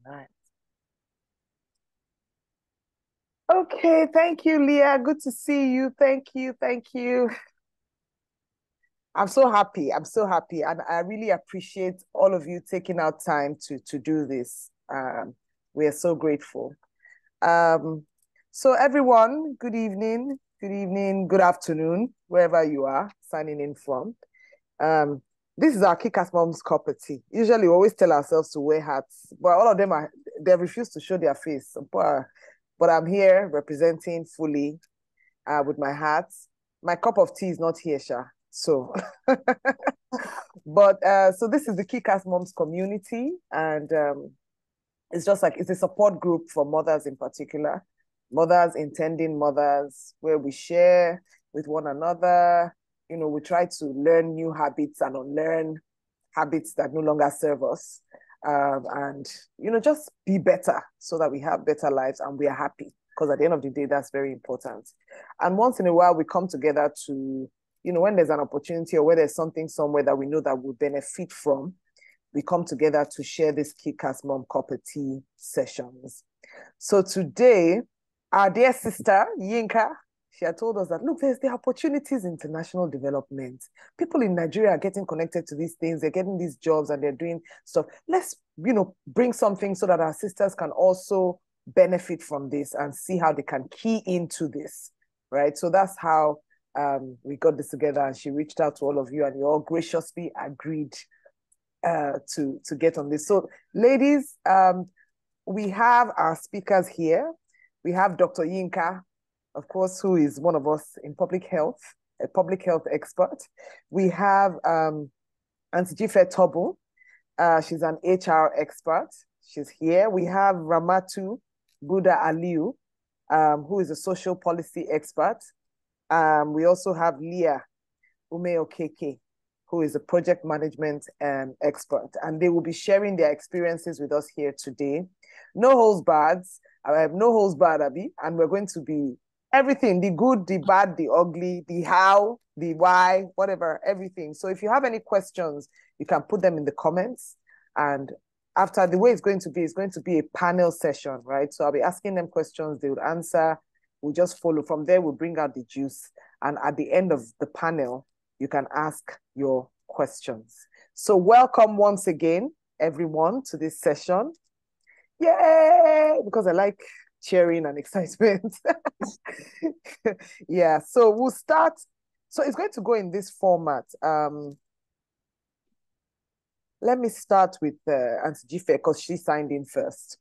Right. Okay, thank you, Leah. Good to see you. Thank you, thank you. I'm so happy. I'm so happy. And I really appreciate all of you taking out time to do this. We are so grateful. Um, so everyone, good evening, good afternoon, wherever you are signing in from. Um, this is our Kickassmums cup of tea. Usually we always tell ourselves to wear hats, but all of them they refuse to show their face. But I'm here representing fully with my hat. My cup of tea is not here, Sha. So so this is the Kickassmums community, and it's just like it's a support group for mothers in particular, mothers intending mothers, where we share with one another. You know, we try to learn new habits and unlearn habits that no longer serve us. And, you know, just be better so that we have better lives and we are happy. Because at the end of the day, that's very important. And once in a while, we come together to, you know, when there's an opportunity or where there's something somewhere that we know that we'll benefit from, we come together to share this Kick-Ass Mom Cup of Tea sessions. So today, our dear sister, Yinka, she had told us that, look, there's the opportunities in international development. People in Nigeria are getting connected to these things. They're getting these jobs and they're doing stuff. Let's, you know, bring something so that our sisters can also benefit from this and see how they can key into this, right? So that's how we got this together, and she reached out to all of you and you all graciously agreed to get on this. So ladies, we have our speakers here. We have Dr. Yinka, of course, who is one of us in public health, a public health expert. We have Auntie Jife Tobu. She's an HR expert. She's here. We have Ramatu Buddha Aliu, who is a social policy expert. We also have Leah Umeokeke, who is a project management expert. And they will be sharing their experiences with us here today. No holds barred. I have no holds barred, Abby. And we're going to be everything, the good, the bad, the ugly, the how, the why, whatever, everything. So if you have any questions, you can put them in the comments. And after, the way it's going to be a panel session, right? So I'll be asking them questions, they would answer. We'll just follow. From there, we'll bring out the juice. And at the end of the panel, you can ask your questions. So welcome once again, everyone, to this session. Yay! Because I like cheering and excitement. Yeah, so we'll start. So it's going to go in this format. Let me start with Auntie Jife because she signed in first.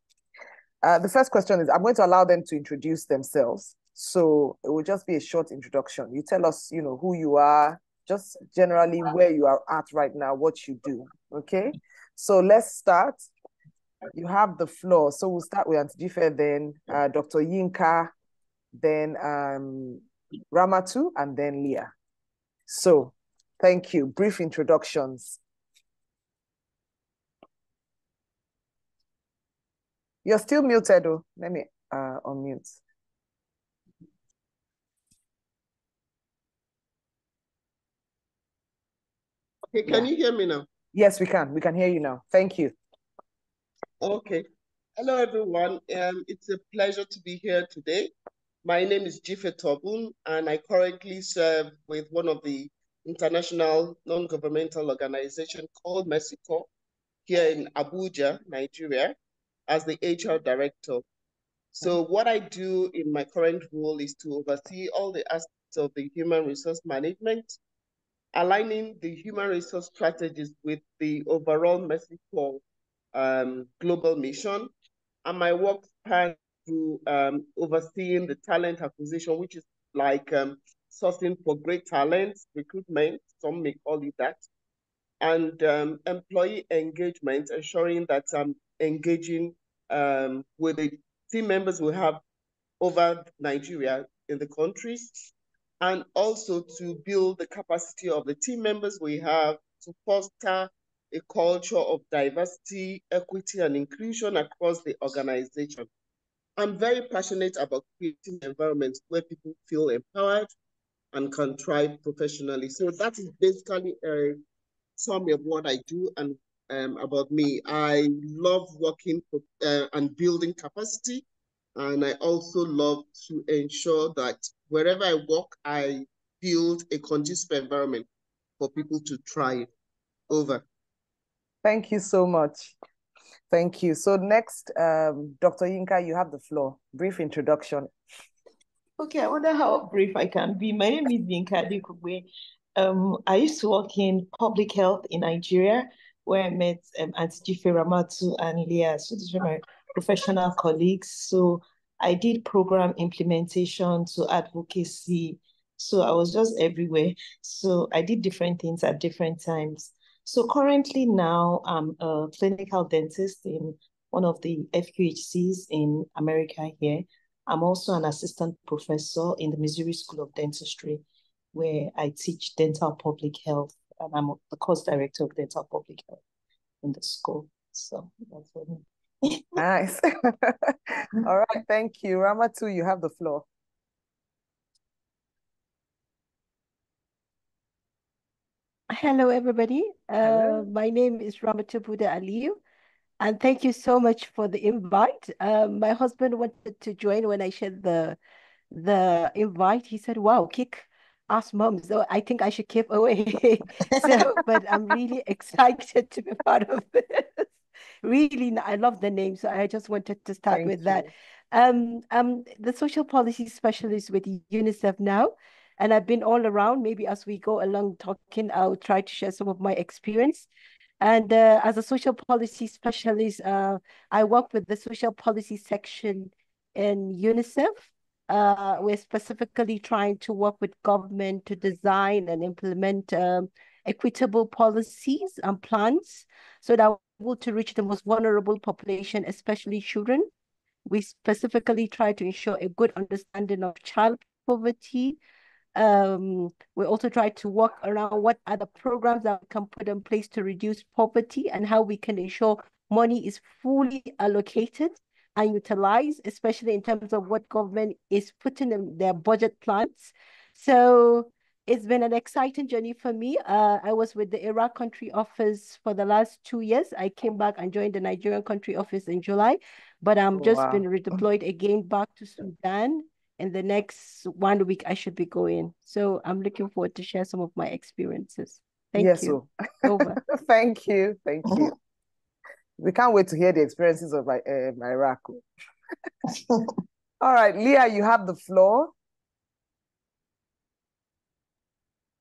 The first question is, I'm going to allow them to introduce themselves. So it will just be a short introduction. You tell us, you know, who you are, just generally where you are at right now, what you do, okay? So let's start. You have the floor. So we'll start with Auntie Jife, then Dr. Yinka, then Ramatu, and then Leah. So thank you. Brief introductions. You're still muted, though. Let me unmute. Okay, can you hear me now? Yes, we can. We can hear you now. Thank you. Okay. Hello, everyone. It's a pleasure to be here today. My name is Jife Tobun, and I currently serve with one of the international non-governmental organization called Mexico here in Abuja, Nigeria, as the HR director. So what I do in my current role is to oversee all the aspects of the human resource management, aligning the human resource strategies with the overall Mexico global mission. And my work spans to overseeing the talent acquisition, which is like sourcing for great talent, recruitment, some may call it that, and employee engagement, ensuring that I'm engaging with the team members we have over Nigeria in the countries, and also to build the capacity of the team members we have to foster a culture of diversity, equity, and inclusion across the organization. I'm very passionate about creating environments where people feel empowered and can thrive professionally. So that is basically a summary of what I do and about me. I love working and building capacity. And I also love to ensure that wherever I work, I build a conducive environment for people to thrive. Over. Thank you so much. Thank you. So next, Dr. Yinka, you have the floor. Brief introduction. Okay, I wonder how brief I can be. My name is Yinka Adekugbe. I used to work in public health in Nigeria, where I met Auntie Jife Ramatu and Leah. So these were my professional colleagues. So I did program implementation to advocacy. So I was just everywhere. So I did different things at different times. So currently now I'm a clinical dentist in one of the FQHCs in America here. I'm also an assistant professor in the Missouri School of Dentistry, where I teach dental public health, and I'm the course director of dental public health in the school. So that's what me. Nice. All right, thank you. Ramatu, you have the floor. Hello, everybody. Hello. My name is Ramatu Buddha Aliyu, and thank you so much for the invite. My husband wanted to join when I shared the invite. He said, "Wow, kick us moms." So I think I should keep away. But I'm really excited to be part of this. Really, I love the name, so I just wanted to start with that. I'm the social policy specialist with UNICEF now, and I've been all around. Maybe as we go along talking, I'll try to share some of my experience. And as a social policy specialist, I work with the social policy section in UNICEF. We're specifically trying to work with government to design and implement equitable policies and plans so that we're able to reach the most vulnerable population, especially children. We specifically try to ensure a good understanding of child poverty. We also try to work around what are the programs that we can put in place to reduce poverty and how we can ensure money is fully allocated and utilized, especially in terms of what government is putting in their budget plans. So it's been an exciting journey for me. I was with the Iraq country office for the last 2 years. I came back and joined the Nigerian country office in July, but I'm just been redeployed again back to Sudan. In the next 1 week, I should be going. So I'm looking forward to share some of my experiences. Thank you. Over. Thank you. Thank you. We can't wait to hear the experiences of Iraq. All right, Leah, you have the floor.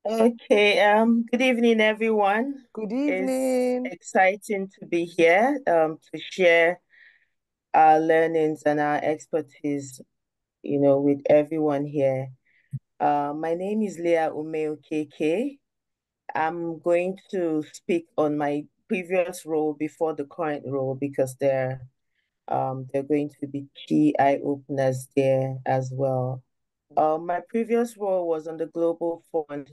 Okay, good evening, everyone. Good evening. It's exciting to be here to share our learnings and our expertise, with everyone here. My name is Leah Umeo KK. I'm going to speak on my previous role before the current role because they're going to be key eye-openers there as well. My previous role was on the Global Fund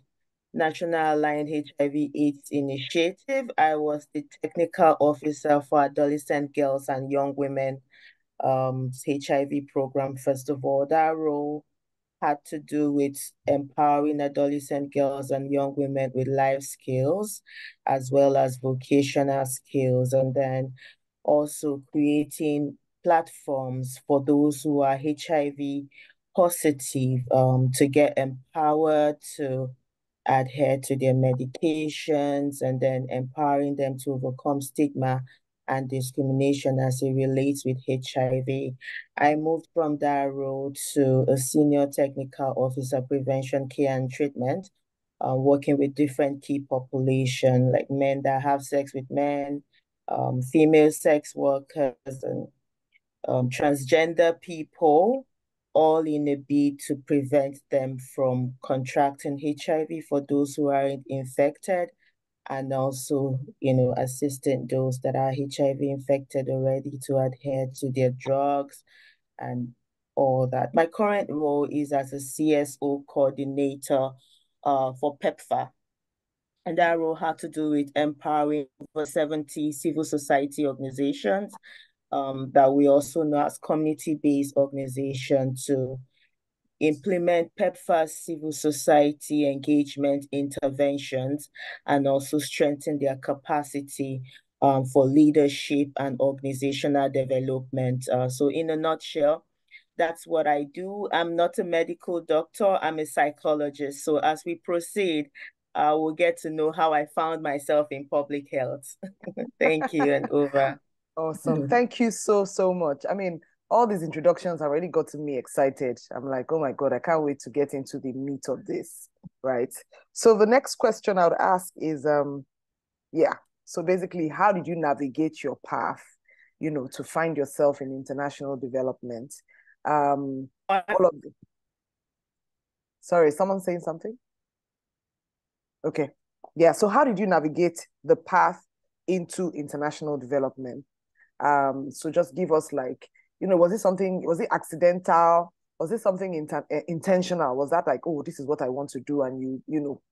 National Aligned HIV/AIDS Initiative. I was the technical officer for adolescent girls and young women HIV program. First of all, that role had to do with empowering adolescent girls and young women with life skills, as well as vocational skills, and then also creating platforms for those who are HIV positive to get empowered to adhere to their medications, and then empowering them to overcome stigma and discrimination as it relates with HIV. I moved from that role to a senior technical officer, prevention, care, and treatment, working with different key population, like men that have sex with men, female sex workers, and transgender people, all in a bid to prevent them from contracting HIV for those who aren't infected, and also, assisting those that are HIV infected already to adhere to their drugs and all that. My current role is as a CSO coordinator for PEPFAR. And that role had to do with empowering over 70 civil society organizations that we also know as community-based organizations to implement PEPFAR civil society engagement interventions and also strengthen their capacity for leadership and organizational development. So in a nutshell, that's what I do. I'm not a medical doctor, I'm a psychologist. So as we proceed, we'll get to know how I found myself in public health. Thank you, and over. Awesome. Thank you so, so much. I mean, all these introductions have already gotten me excited. I'm like, oh my God, I can't wait to get into the meat of this, right? So the next question I would ask is, yeah, so basically, how did you navigate your path, to find yourself in international development? All of the, sorry, someone saying something? Okay. Yeah, so how did you navigate the path into international development? So just give us like, was it accidental? Was it something intentional? Was that like, oh, this is what I want to do, and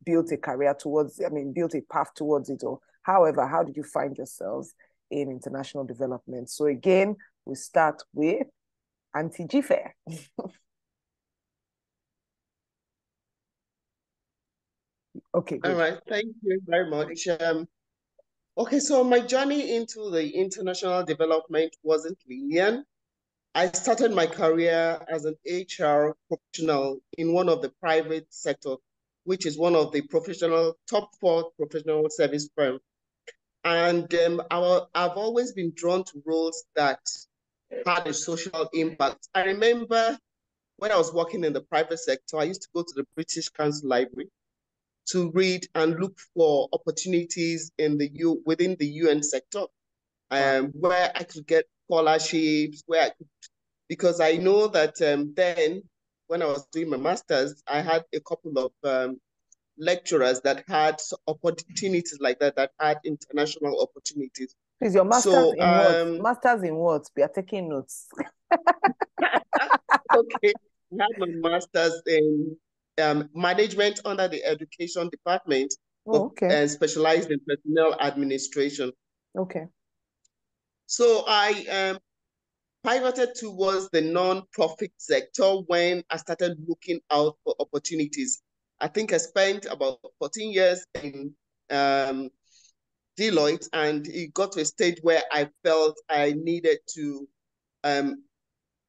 built a career towards, built a path towards it? Or however, how did you find yourselves in international development? So again, we start with Auntie Jife. Okay, good. All right, thank you very much. Okay, so my journey into the international development wasn't linear. I started my career as an HR professional in one of the private sector, which is one of the top 4 professional service firms. And I've always been drawn to roles that had a social impact. I remember when I was working in the private sector, I used to go to the British Council Library to read and look for opportunities within the UN sector, where I could get scholarships, because I know that then when I was doing my master's, I had a couple of lecturers that had opportunities like that had international opportunities. Please, your master's in what? Master's in what? We are taking notes. Okay, I had my master's in management under the education department, okay. Specialized in personnel administration. Okay. So I pivoted towards the non-profit sector when I started looking out for opportunities. I think I spent about 14 years in Deloitte, and it got to a stage where I felt I needed to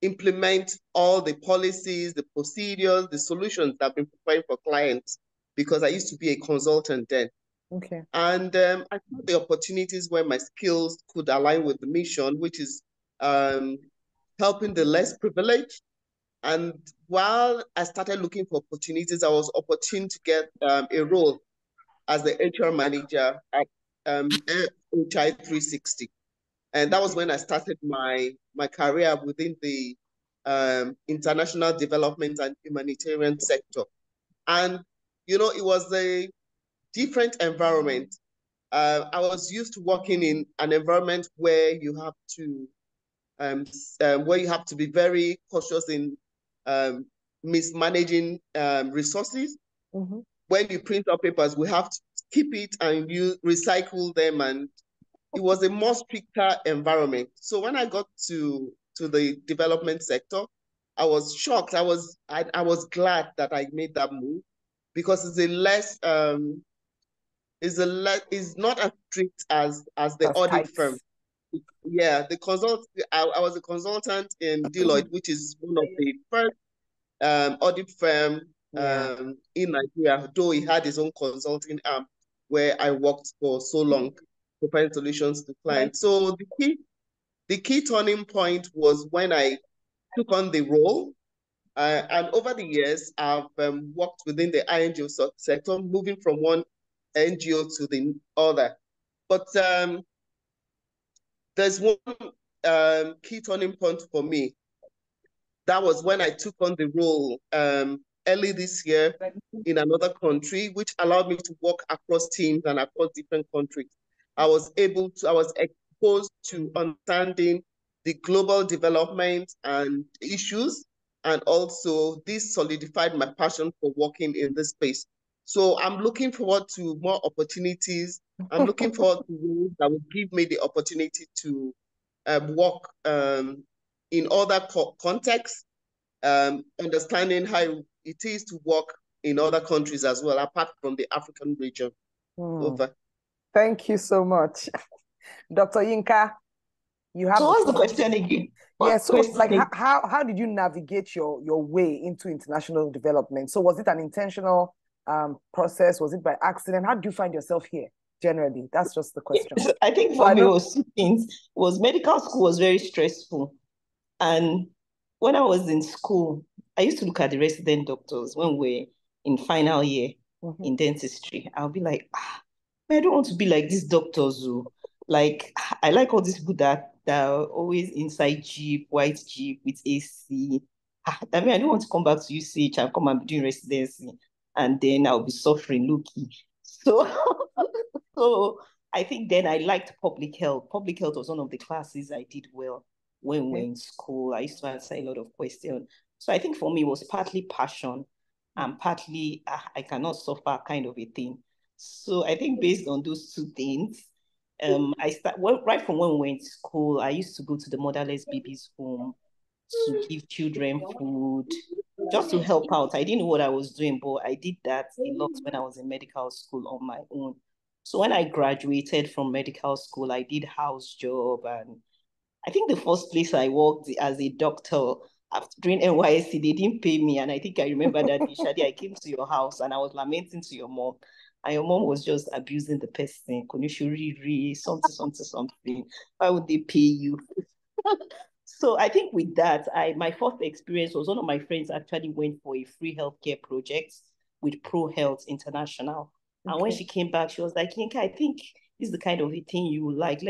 implement all the policies, the procedures, the solutions that I've been preparing for clients, because I used to be a consultant then. Okay. And I saw the opportunities where my skills could align with the mission, which is helping the less privileged. And while I started looking for opportunities, I was opportune to get a role as the HR manager at HI 360. And that was when I started my career within the international development and humanitarian sector. And, it was a different environment. I was used to working in an environment where you have to be very cautious in mismanaging resources. Mm-hmm. When you print out papers, we have to keep it and you recycle them, and it was a more stricter environment. So when I got to the development sector, I was shocked. I was glad that I made that move, because it's not as strict as the audit firm. Yeah, I was a consultant in Deloitte, which is one of the first audit firm in Nigeria, though he had his own consulting arm where I worked for so long, preparing solutions to clients. So the key turning point was when I took on the role. And over the years, I've worked within the INGO sector, moving from one NGO to the other. But there's one key turning point for me. That was when I took on the role early this year in another country, which allowed me to work across teams and across different countries. I was exposed to understanding the global development and issues, and also this solidified my passion for working in this space. So I'm looking forward to more opportunities. I'm looking forward to roles that will give me the opportunity to work in other contexts, understanding how it is to work in other countries as well, apart from the African region. Over. Thank you so much. Dr. Yinka, you have So the what's the floor. question again? Yeah, What so question like again? how did you navigate your way into international development? So was it an intentional process? Was it by accident? How did you find yourself here generally? That's just the question. Yes, I think So for I me, it know. was two things. Was medical school was very stressful. And when I was in school, I used to look at the resident doctors when we're in final year in dentistry. I'll be like, I don't want to be like these doctors who, like, I like all these people that are always inside Jeep, white Jeep with AC. I mean, I don't want to come back to UCH and come and be doing residency, and then I'll be suffering, looking. So, so I think then I liked public health. Public health was one of the classes I did well when we were in school. I used to answer a lot of questions. So I think for me, it was partly passion and partly I cannot suffer kind of a thing. So I think based on those two things, right from when we went to school, I used to go to the motherless babies home to give children food, just to help out. I didn't know what I was doing, but I did that a lot when I was in medical school on my own. So when I graduated from medical school, I did house job, and I think the first place I worked as a doctor after doing NYSC, they didn't pay me. And I think I remember that day, Shadi, I came to your house and I was lamenting to your mom. And your mom was just abusing the person. Konishuri, something. Why would they pay you? So I think with that, my first experience was one of my friends actually went for a free healthcare project with Pro Health International. And when she came back, she was like, Yinka, I think this is the kind of a thing you would like.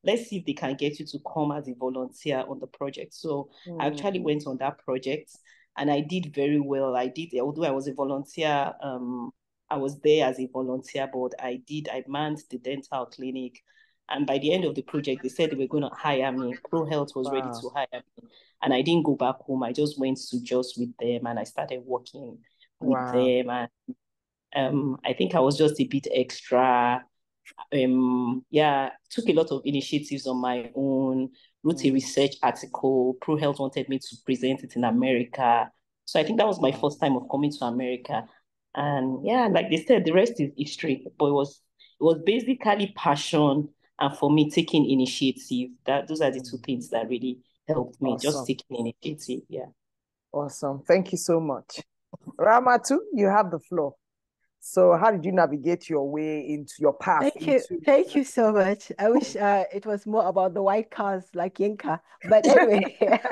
Let's see if they can get you to come as a volunteer on the project. So I actually went on that project and I did very well. Although I was a volunteer, I was there as a volunteer, but I manned the dental clinic. And by the end of the project, they said they were going to hire me. Pro Health was ready to hire me. And I didn't go back home. I just went to just with them and I started working with them. And I think I was just a bit extra. Took a lot of initiatives on my own, wrote a research article. Pro Health wanted me to present it in America. So I think that was my first time of coming to America. And yeah, like they said, the rest is history. But it was basically passion and for me taking initiative. Those are the two things that really helped me, just taking initiative. Yeah. Awesome. Thank you so much. Ramatu, you have the floor. So how did you navigate your way into your path? Thank you so much. I wish it was more about the white cars like Yinka. But anyway,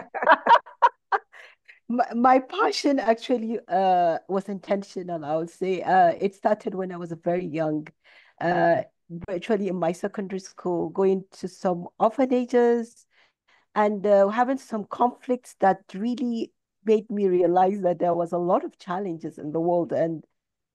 my passion actually was intentional, I would say. It started when I was very young, virtually in my secondary school, going to some orphanages and having some conflicts that really made me realize that there was a lot of challenges in the world and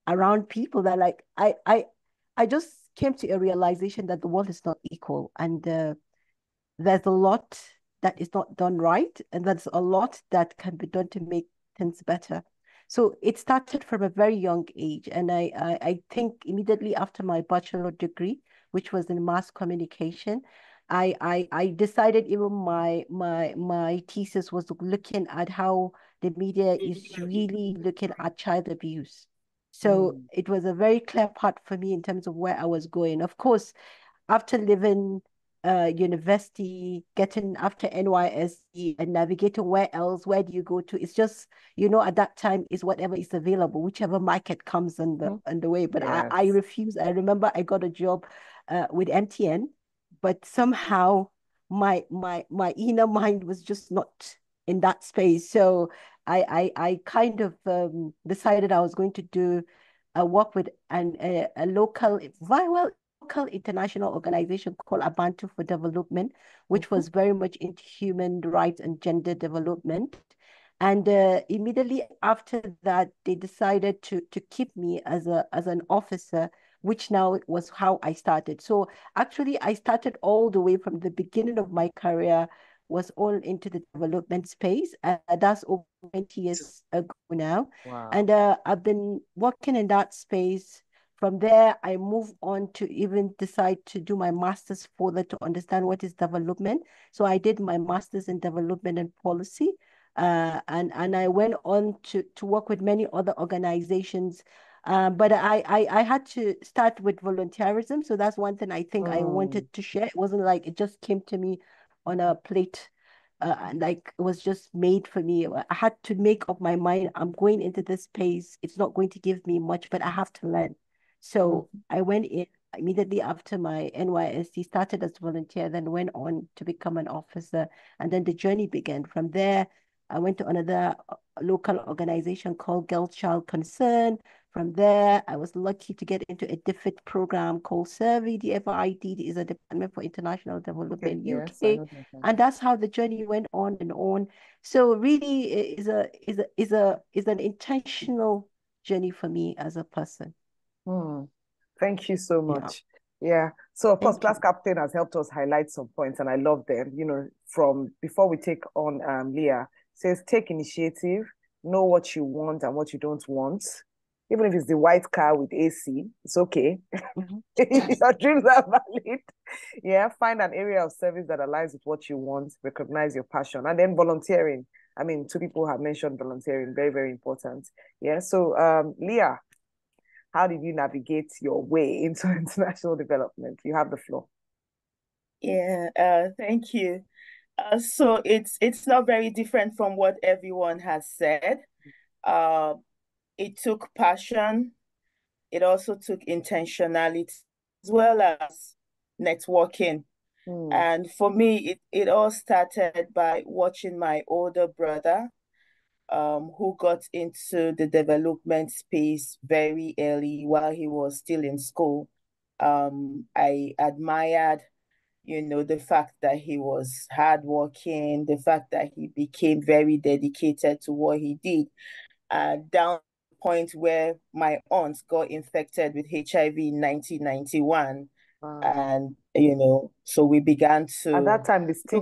around people that I just came to a realization that the world is not equal and there's a lot that is not done right, and there's a lot that can be done to make things better. So it started from a very young age, and I think immediately after my bachelor degree, which was in mass communication, I decided even my thesis was looking at how the media is really looking at child abuse. So it was a very clear path for me in terms of where I was going. Of course, after leaving university, getting after NYSC and navigating where do you go to? It's just, at that time is whatever is available, whichever market comes on the way. But I refuse. I remember I got a job with MTN, but somehow my inner mind was just not in that space. So I kind of decided I was going to do a work with a local, local international organization called Abantu for Development, which was very much into human rights and gender development. And immediately after that, they decided to keep me as an officer, which now was how I started. So actually, I started all the way from the beginning of my career, was all into the development space. That's over 20 years ago now. Wow. And I've been working in that space. From there, I moved on to even decide to do my master's further to understand what is development. So I did my master's in development and policy. And I went on to work with many other organizations But I had to start with volunteerism. So that's one thing I think I wanted to share. It wasn't like it just came to me on a plate. Like it was just made for me. I had to make up my mind. I'm going into this space. It's not going to give me much, but I have to learn. So I went in immediately after my NYSC, started as a volunteer, then went on to become an officer. And then the journey began. From there, I went to another local organization called Girl Child Concern. From there, I was lucky to get into a different program called SURVEY. DFID is a Department for International Development Yes, I UK. know that. And that's how the journey went on and on. So really is an intentional journey for me as a person. Thank you so Yeah. much. Yeah. So of course, Thank class you. captain has helped us highlight some points, and I love them. You know, from before we take on Leah, says take initiative, know what you want and what you don't want. Even if it's the white car with AC, it's okay. Your dreams are valid. Yeah, find an area of service that aligns with what you want, recognize your passion, and then volunteering. I mean, two people have mentioned volunteering, very, very important. Yeah. So Leah, how did you navigate your way into international development? You have the floor. Yeah, thank you. So it's not very different from what everyone has said. Uh, it took passion. It also took intentionality as well as networking. And for me, it all started by watching my older brother, who got into the development space very early while he was still in school. I admired, the fact that he was hardworking, the fact that he became very dedicated to what he did, down to the point where my aunt got infected with HIV in 1991. And, so we began At to that time, look for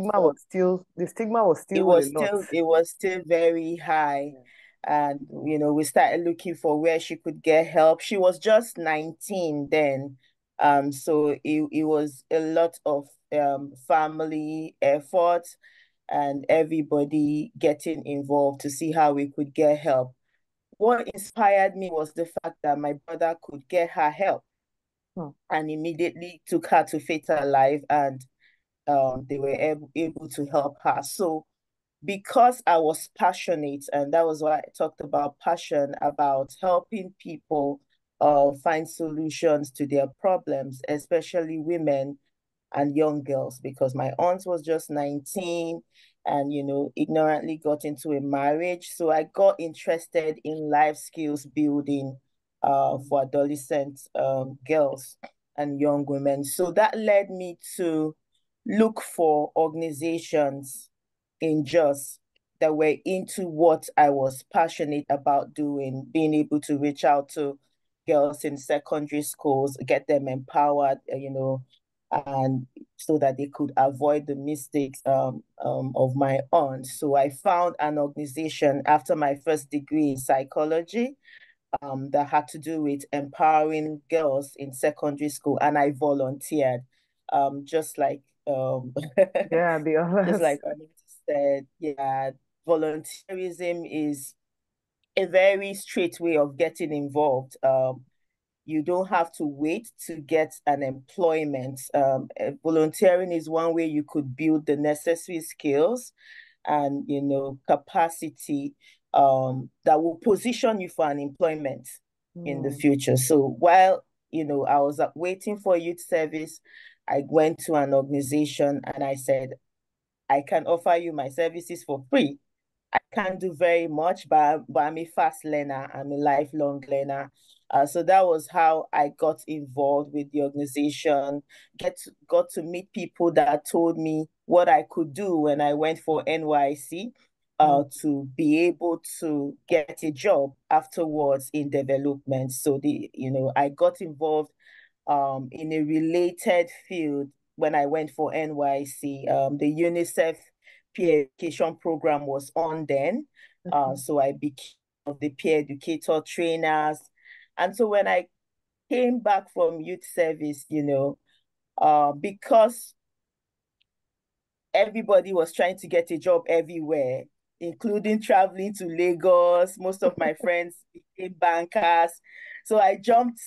the stigma was it still a was lot. still very high. Yeah. And we started looking for where she could get help. She was just 19 then. So it was a lot of family effort and everybody getting involved to see how we could get help. What inspired me was the fact that my brother could get her help and immediately took her to Fatal Life, and they were able to help her. So because I was passionate, and that was why I talked about passion, about helping people find solutions to their problems, especially women and young girls, because my aunt was just 19 and, ignorantly got into a marriage. So I got interested in life skills building for adolescent girls and young women. So that led me to look for organizations in Jos that were into what I was passionate about doing, being able to reach out to girls in secondary schools, get them empowered, and so that they could avoid the mistakes of my aunt. So I found an organization after my first degree in psychology that had to do with empowering girls in secondary school, and I volunteered, just like Yeah, the just others. like Anita said. Yeah, volunteerism is a very straight way of getting involved. You don't have to wait to get an employment. Volunteering is one way you could build the necessary skills and capacity that will position you for an employment in the future. So while I was waiting for youth service, I went to an organization and I said, I can offer you my services for free. I can't do very much, but I'm a fast learner. I'm a lifelong learner. So that was how I got involved with the organization, got to meet people that told me what I could do when I went for NYC, to be able to get a job afterwards in development. So I got involved in a related field when I went for NYC. The UNICEF peer education program was on then. So I became one of the peer educator trainers. And so when I came back from youth service, because everybody was trying to get a job everywhere, including traveling to Lagos. Most of my friends became bankers. So I jumped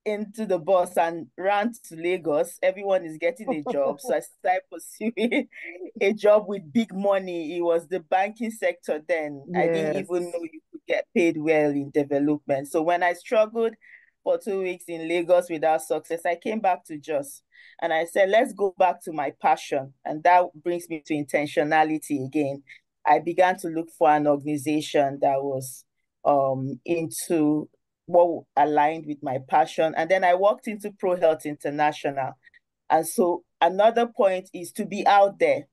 into the bus and ran to Lagos. Everyone is getting a job. So I started pursuing a job with big money. It was the banking sector then. I didn't Yes. even know you could get paid well in development. So when I struggled for 2 weeks in Lagos without success, I came back to Jos and I said, let's go back to my passion. And that brings me to intentionality again. I began to look for an organization that was into what aligned with my passion. And then I walked into Pro Health International. And so another point is to be out there.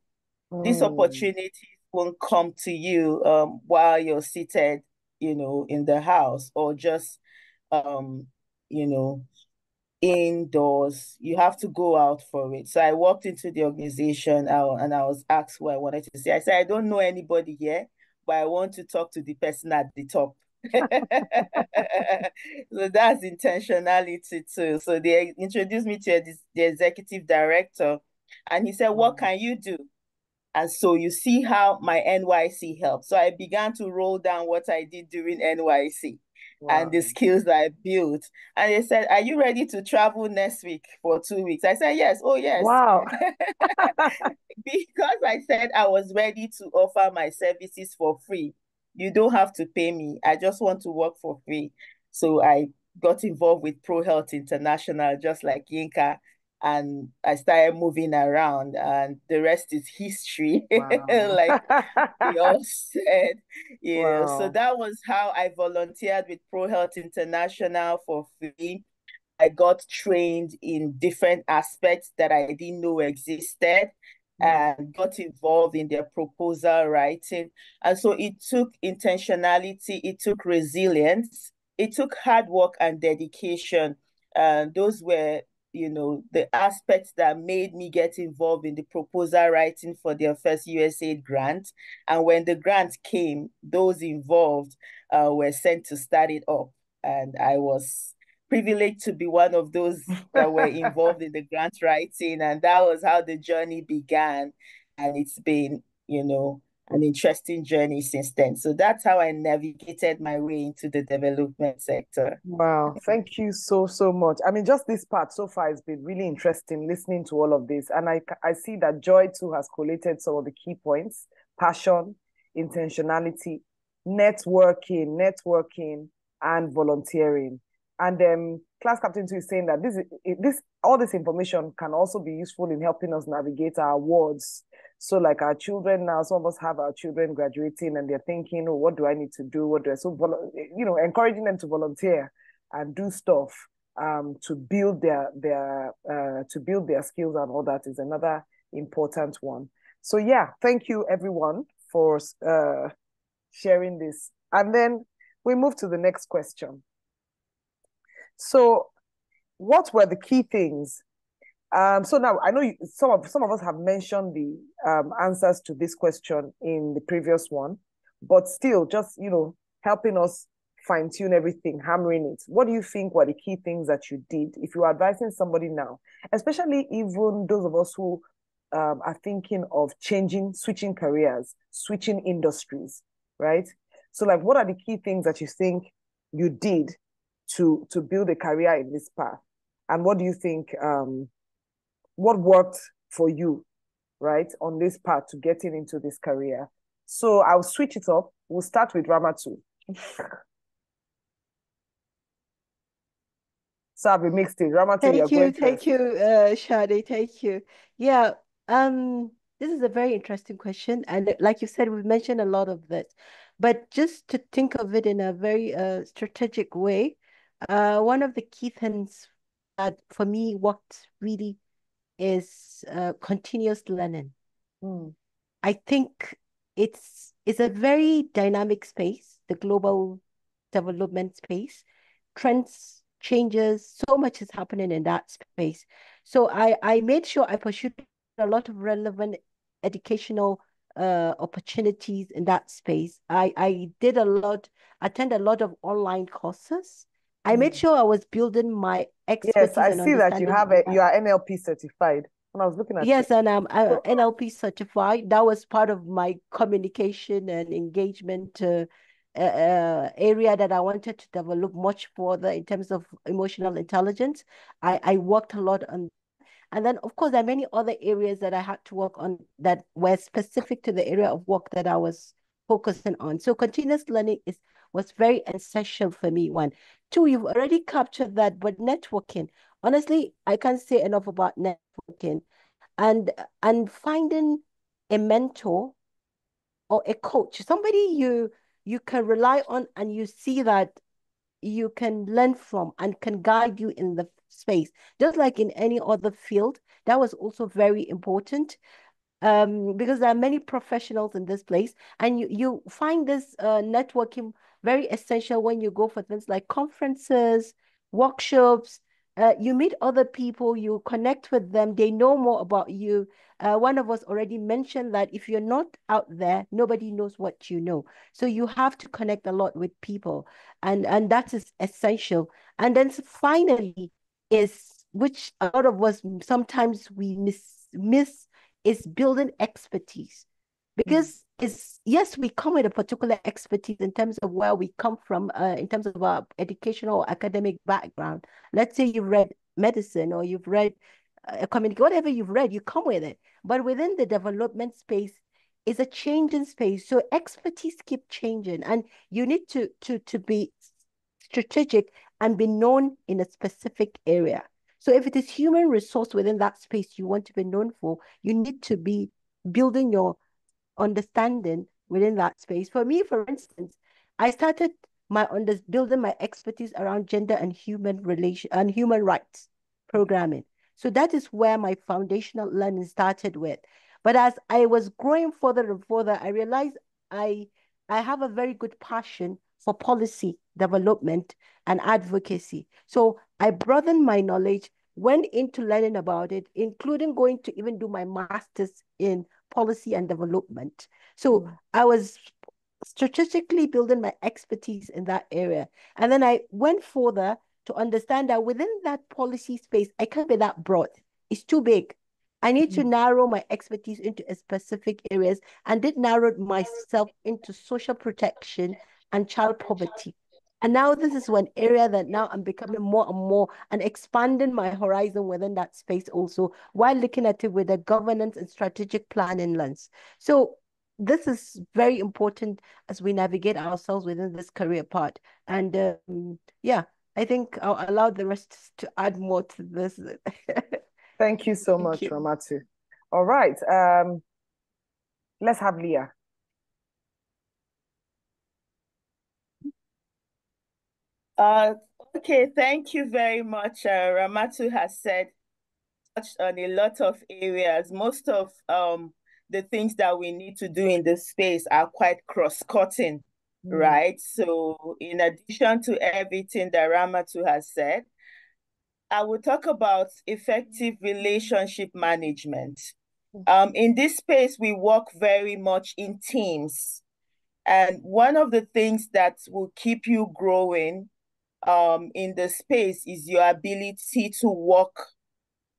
These opportunities won't come to you while you're seated, in the house or just, you know, indoors. You have to go out for it. So I walked into the organization and I was asked who I wanted to see. I said, I don't know anybody here, but I want to talk to the person at the top. So that's intentionality too. So they introduced me to the executive director, and he said, what can you do? And so you see how my NYC helped. So I began to roll down what I did during NYC and the skills that I built. And they said, are you ready to travel next week for 2 weeks? I said, yes. Oh, yes. Wow. Because I said I was ready to offer my services for free. You don't have to pay me. I just want to work for free. So I got involved with Pro Health International, just like Yinka, and I started moving around, and the rest is history. Wow. Like we all said, So Wow. that was how I volunteered with Pro Health International for free. I got trained in different aspects that I didn't know existed and got involved in their proposal writing. And so it took intentionality, it took resilience, it took hard work and dedication. And those were, the aspects that made me get involved in the proposal writing for their first USAID grant. And when the grant came, those involved were sent to start it up. And I was privileged to be one of those that were involved in the grant writing. And that was how the journey began. And it's been, an interesting journey since then. So that's how I navigated my way into the development sector. Wow, thank you so, so much. I mean, just this part so far has been really interesting listening to all of this. And I see that Joy too has collated some of the key points: passion, intentionality, networking, and volunteering. And class captain too is saying that this all this information can also be useful in helping us navigate our awards. So like our children now, some of us have our children graduating and they're thinking, oh, what do I need to do? What do I, so, encouraging them to volunteer and do stuff to build their skills and all that is another important one. So yeah, thank you everyone for sharing this. And then we move to the next question. So what were the key things? So now I know some of us have mentioned the answers to this question in the previous one, but still just, helping us fine tune everything, hammering it. What do you think were the key things that you did if you were advising somebody now, especially even those of us who are thinking of switching careers, switching industries, right? So like, what are the key things that you think you did to build a career in this path? And what do you think, what worked for you, right, on this path to getting into this career? So I'll switch it up. We'll start with Ramatu. So I've mixed it. Ramatu, Thank you, first. Shade. Thank you. Yeah, this is a very interesting question, and like you said, we've mentioned a lot of this, but just to think of it in a very strategic way, one of the key things that for me worked really is continuous learning. I think it's a very dynamic space, the global development space. Trends, changes, so much is happening in that space. So I made sure I pursued a lot of relevant educational opportunities in that space. I attend a lot of online courses. I made sure I was building my Yes, expertise I and see that you understanding. are NLP certified. when I was looking at Yes, you. and I'm So, NLP certified. That was part of my communication and engagement area that I wanted to develop much further in terms of emotional intelligence. I worked a lot on, and then of course there are many other areas that I had to work on that were specific to the area of work that I was focusing on. So continuous learning is was very essential for me. One, two, you've already captured that, but networking. Honestly, I can't say enough about networking and finding a mentor or a coach, somebody you can rely on and you see that you can learn from and can guide you in the space, just like in any other field. That was also very important, because there are many professionals in this place, and you find this networking very essential when you go for things like conferences, workshops. You meet other people, you connect with them, they know more about you. One of us already mentioned that if you're not out there, nobody knows what you know. So you have to connect a lot with people, and that is essential. And then finally, is which a lot of us sometimes we miss is building expertise, because it's yes, we come with a particular expertise in terms of where we come from, in terms of our educational or academic background. Let's say you've read medicine or you've read communication, whatever you've read, you come with it. But within the development space is a changing space, so expertise keep changing, and you need to be strategic and be known in a specific area. So if it is human resource within that space you want to be known for, you need to be building your understanding within that space. For me, for instance, I started building my expertise around gender and human rights programming. So that is where my foundational learning started with. But as I was growing further and further, I realized I I have a very good passion for policy development and advocacy. So I broadened my knowledge, went into learning about it, including going to even do my master's in policy and development. So I was strategically building my expertise in that area. And then I went further to understand that within that policy space, I can't be that broad. It's too big. I need to narrow my expertise into a specific areas, and did narrow myself into social protection and child poverty. And now this is one area that now I'm becoming more and more and expanding my horizon within that space also, while looking at it with a governance and strategic planning lens. So this is very important as we navigate ourselves within this career path. And yeah, I think I'll allow the rest to add more to this. thank you so Thank much, you. Ramatu. All right. Let's have Leah. Okay, thank you very much. Ramatu has touched on a lot of areas. Most of the things that we need to do in this space are quite cross-cutting, right? So in addition to everything that Ramatu has said, I will talk about effective relationship management. In this space, we work very much in teams. And one of the things that will keep you growing in the space is your ability to work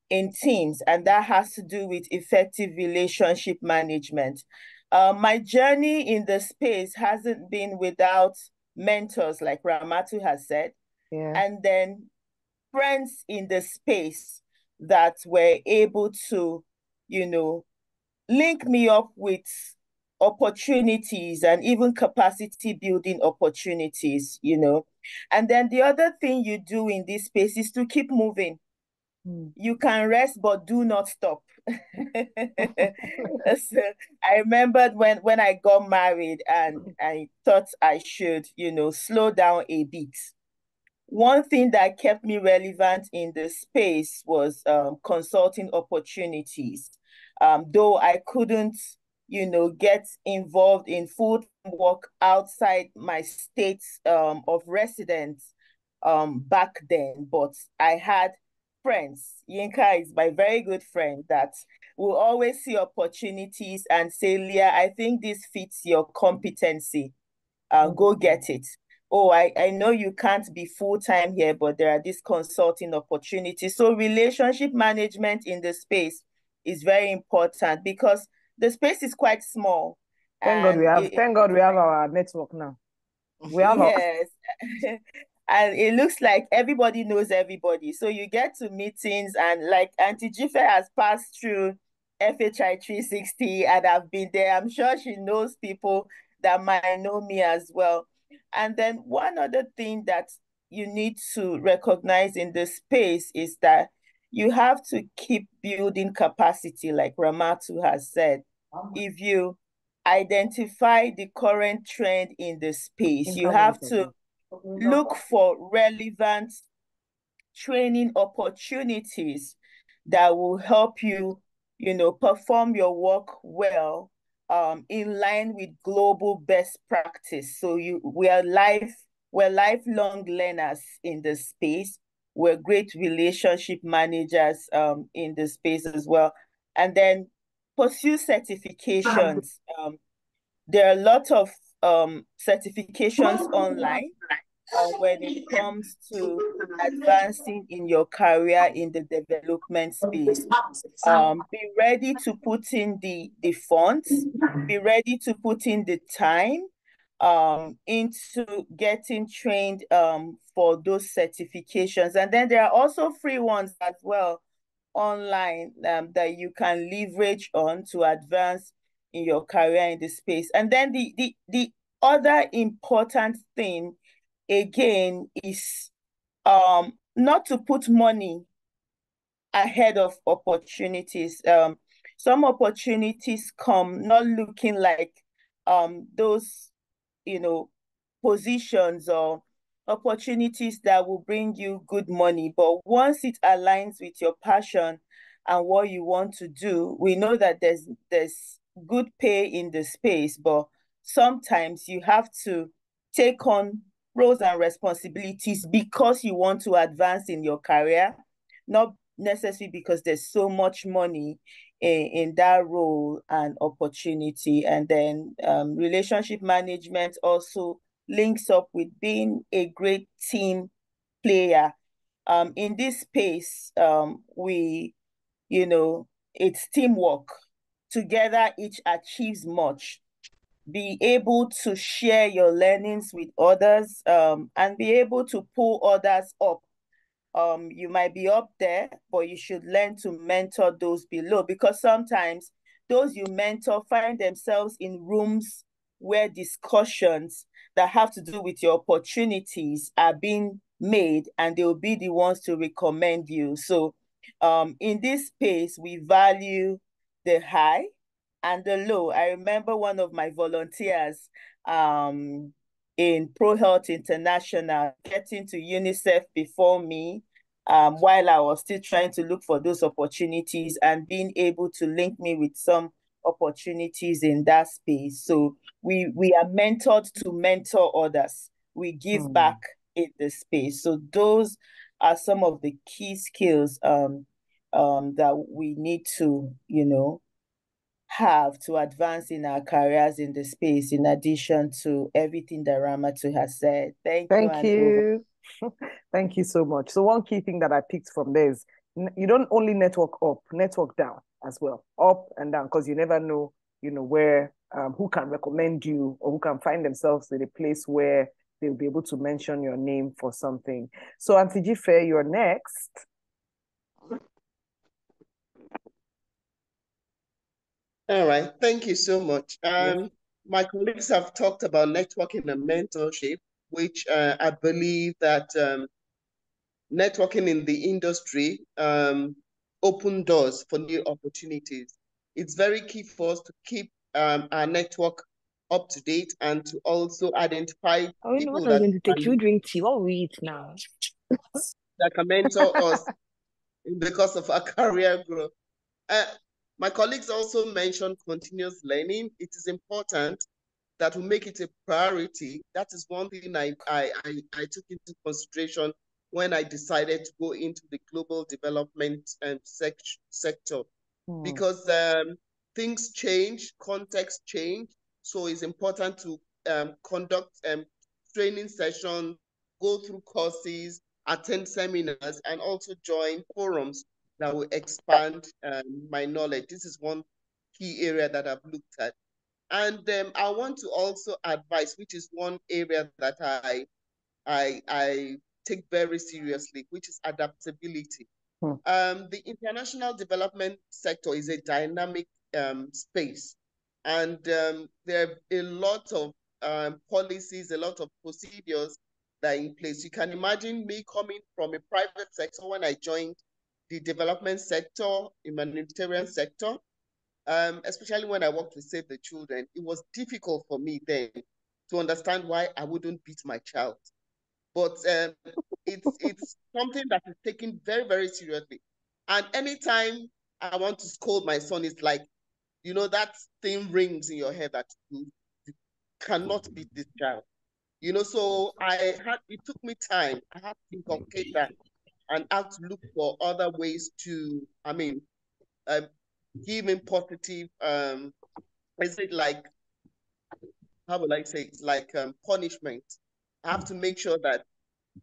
in teams, and that has to do with effective relationship management. My journey in the space hasn't been without mentors, like Ramatu has said, and then friends in the space that were able to, link me up with opportunities and even capacity building opportunities. And then the other thing you do in this space is to keep moving. You can rest, but do not stop. So I remembered when I got married and I thought I should, slow down a bit. One thing that kept me relevant in the space was consulting opportunities. Though I couldn't, get involved in full work outside my state of residence back then, but I had friends. Yinka is my very good friend that will always see opportunities and say, Leah, I think this fits your competency. Go get it. Oh, I know you can't be full-time here, but there are these consulting opportunities. So relationship management in the space is very important because the space is quite small. Thank God we have our network now. We have yes. And it looks like everybody knows everybody. So you get to meetings, and like Auntie Jife has passed through FHI 360 and I've been there. I'm sure she knows people that might know me as well. And then one other thing that you need to recognize in the space is that you have to keep building capacity, like Ramatu has said. If you identify the current trend in the space, you have to look for relevant training opportunities that will help you, perform your work well, in line with global best practice. So we're lifelong learners in the space. We're great relationship managers in the space as well. And then pursue certifications. There are a lot of certifications online when it comes to advancing in your career in the development space. Be ready to put in the funds, be ready to put in the time into getting trained for those certifications. And then there are also free ones as well online that you can leverage on to advance in your career in the space. And then the other important thing again is not to put money ahead of opportunities. Some opportunities come not looking like those, positions or opportunities that will bring you good money. But once it aligns with your passion and what you want to do, we know that there's good pay in the space, but sometimes you have to take on roles and responsibilities because you want to advance in your career, not necessarily because there's so much money in that role and opportunity. And then relationship management also links up with being a great team player. In this space, it's teamwork. Together, each achieves much. Be able to share your learnings with others and be able to pull others up. You might be up there, but you should learn to mentor those below, because sometimes those you mentor find themselves in rooms where discussions that have to do with your opportunities are being made, and they'll be the ones to recommend you. So in this space, we value the high and the low. I remember one of my volunteers in Pro Health International getting to UNICEF before me while I was still trying to look for those opportunities, and being able to link me with some opportunities in that space. So we are mentored to mentor others. We give back in the space. So those are some of the key skills that we need to, have to advance in our careers in the space, in addition to everything that Ramatu has said. Thank you. Thank you so much. So one key thing that I picked from there is you don't only network up, network down as well, up and down, because you never know, where who can recommend you or who can find themselves in a place where they'll be able to mention your name for something. So Auntie Jife, you're next. All right, thank you so much. My colleagues have talked about networking and mentorship, which I believe that networking in the industry open doors for new opportunities. It's very key for us to keep our network up to date and to also identify people that going to take you drink tea. What we eat now? That can mentor us because of our career growth. My colleagues also mentioned continuous learning. It is important that we make it a priority. That is one thing I took into consideration when I decided to go into the global development sector, because things change, context change. So it's important to conduct training sessions, go through courses, attend seminars, and also join forums that will expand my knowledge. This is one key area that I've looked at. And I want to also advise, which is one area that I take very seriously, which is adaptability. The international development sector is a dynamic space, and there are a lot of policies, a lot of procedures that are in place. You can imagine me coming from a private sector when I joined the development sector, humanitarian sector, especially when I worked with Save the Children. It was difficult for me then to understand why I wouldn't beat my child. But it's something that is taken very, very seriously. And anytime I want to scold my son, it's like, you know, that thing rings in your head that you cannot beat this child. You know, so it took me time. I had to inculcate that and have to look for other ways to, uh, give him positive, is it like, how would I say, it's like punishment. I have to make sure that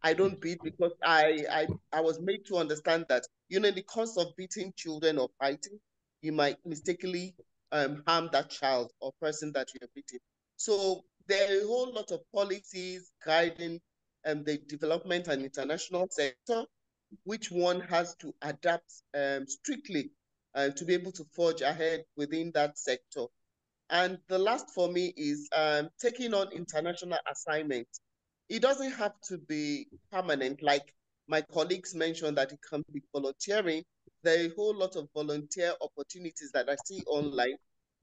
I don't beat, because I was made to understand that, you know, in the course of beating children or fighting, you might mistakenly harm that child or person that you're beating. So there are a whole lot of policies guiding the development and international sector, which one has to adapt strictly to be able to forge ahead within that sector. And the last for me is taking on international assignments. It doesn't have to be permanent, like my colleagues mentioned that it can be volunteering. There are a whole lot of volunteer opportunities that I see online.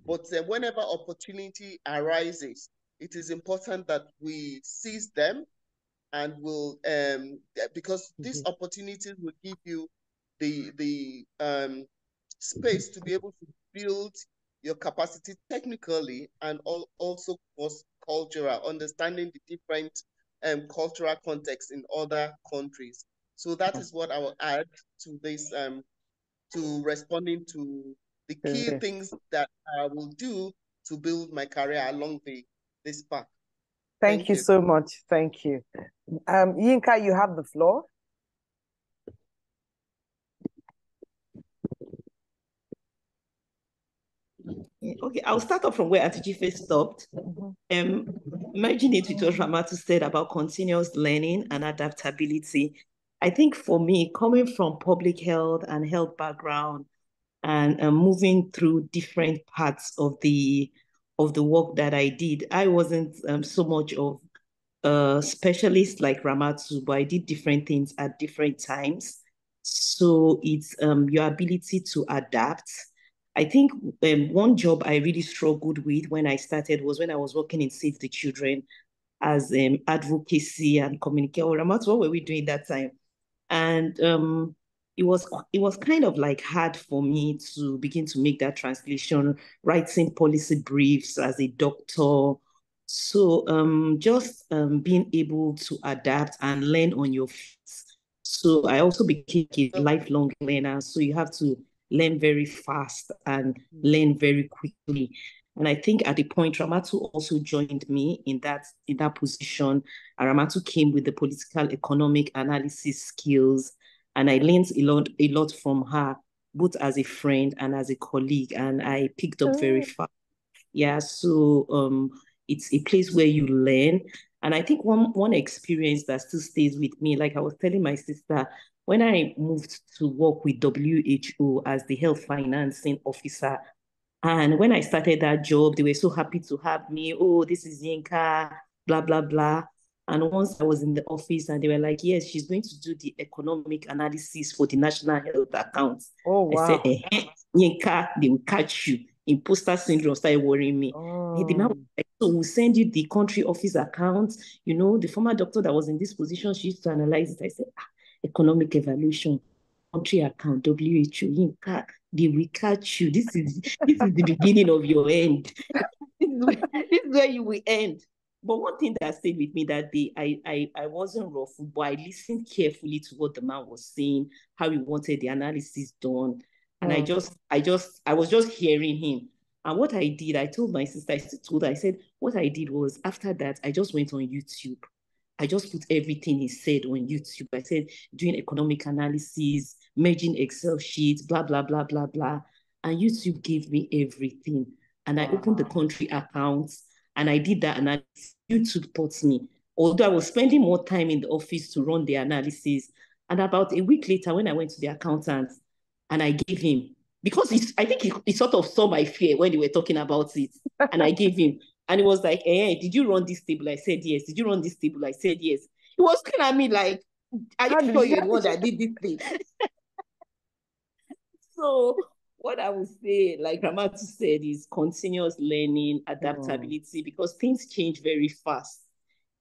But whenever opportunity arises, it is important that we seize them and will because these opportunities will give you the space to be able to build your capacity technically and also cultural, understanding the different cultural contexts in other countries. So that is what I will add to this, to responding to the key things that I will do to build my career along this path. Thank you so much. Thank you. Yinka, you have the floor. Okay, I'll start off from where Auntie Jife stopped. Merging it with what Ramatu said about continuous learning and adaptability. I think for me, coming from public health and health background and moving through different parts of the work that I did, I wasn't so much of a specialist like Ramatu, but I did different things at different times. So it's your ability to adapt. I think one job I really struggled with when I started was when I was working in Save the Children as advocacy and communication. Oh, Ramatu, what were we doing that time? And it was kind of like hard for me to begin to make that translation, writing policy briefs as a doctor. So just being able to adapt and learn on your feet. So I also became a lifelong learner. So you have to learn very fast and learn very quickly. And I think at the point, Ramatu also joined me in that position. And Ramatu came with the political economic analysis skills. And I learned a lot from her, both as a friend and as a colleague. And I picked up very fast. Yeah, so it's a place where you learn. And I think one experience that still stays with me, like I was telling my sister, when I moved to work with WHO as the health financing officer, and when I started that job, they were so happy to have me. Oh, this is Yinka, blah, blah, blah. And once I was in the office and they were like, yes, she's going to do the economic analysis for the national health accounts. Oh, wow. I said, Yinka, they will catch you. Imposter syndrome started worrying me. The man was like, so we'll send you the country office accounts. You know, the former doctor that was in this position, she used to analyze it. I said, economic evaluation, country account, WHO, Yinka, they will catch you. This is the beginning of your end. This is where you will end. But one thing that stayed with me that day, I wasn't ruffled, but I listened carefully to what the man was saying, how he wanted the analysis done. And I was just hearing him. And what I did, I told my sister, I said, what I did was after that, I just went on YouTube I just put everything he said on YouTube. I said, doing economic analysis, merging Excel sheets, blah, blah, blah, blah, blah. And YouTube gave me everything. And I opened the country accounts and I did that analysis. YouTube taught me. Although I was spending more time in the office to run the analysis. And about a week later, when I went to the accountant and I gave him, because I think he sort of saw my fear when they were talking about it. And I gave him. And he was like, did you run this table? I said, yes. Did you run this table? I said, yes. He was looking at me like, are you sure you're the one that did this thing? So what I would say, like Ramatu said, is continuous learning, adaptability, because things change very fast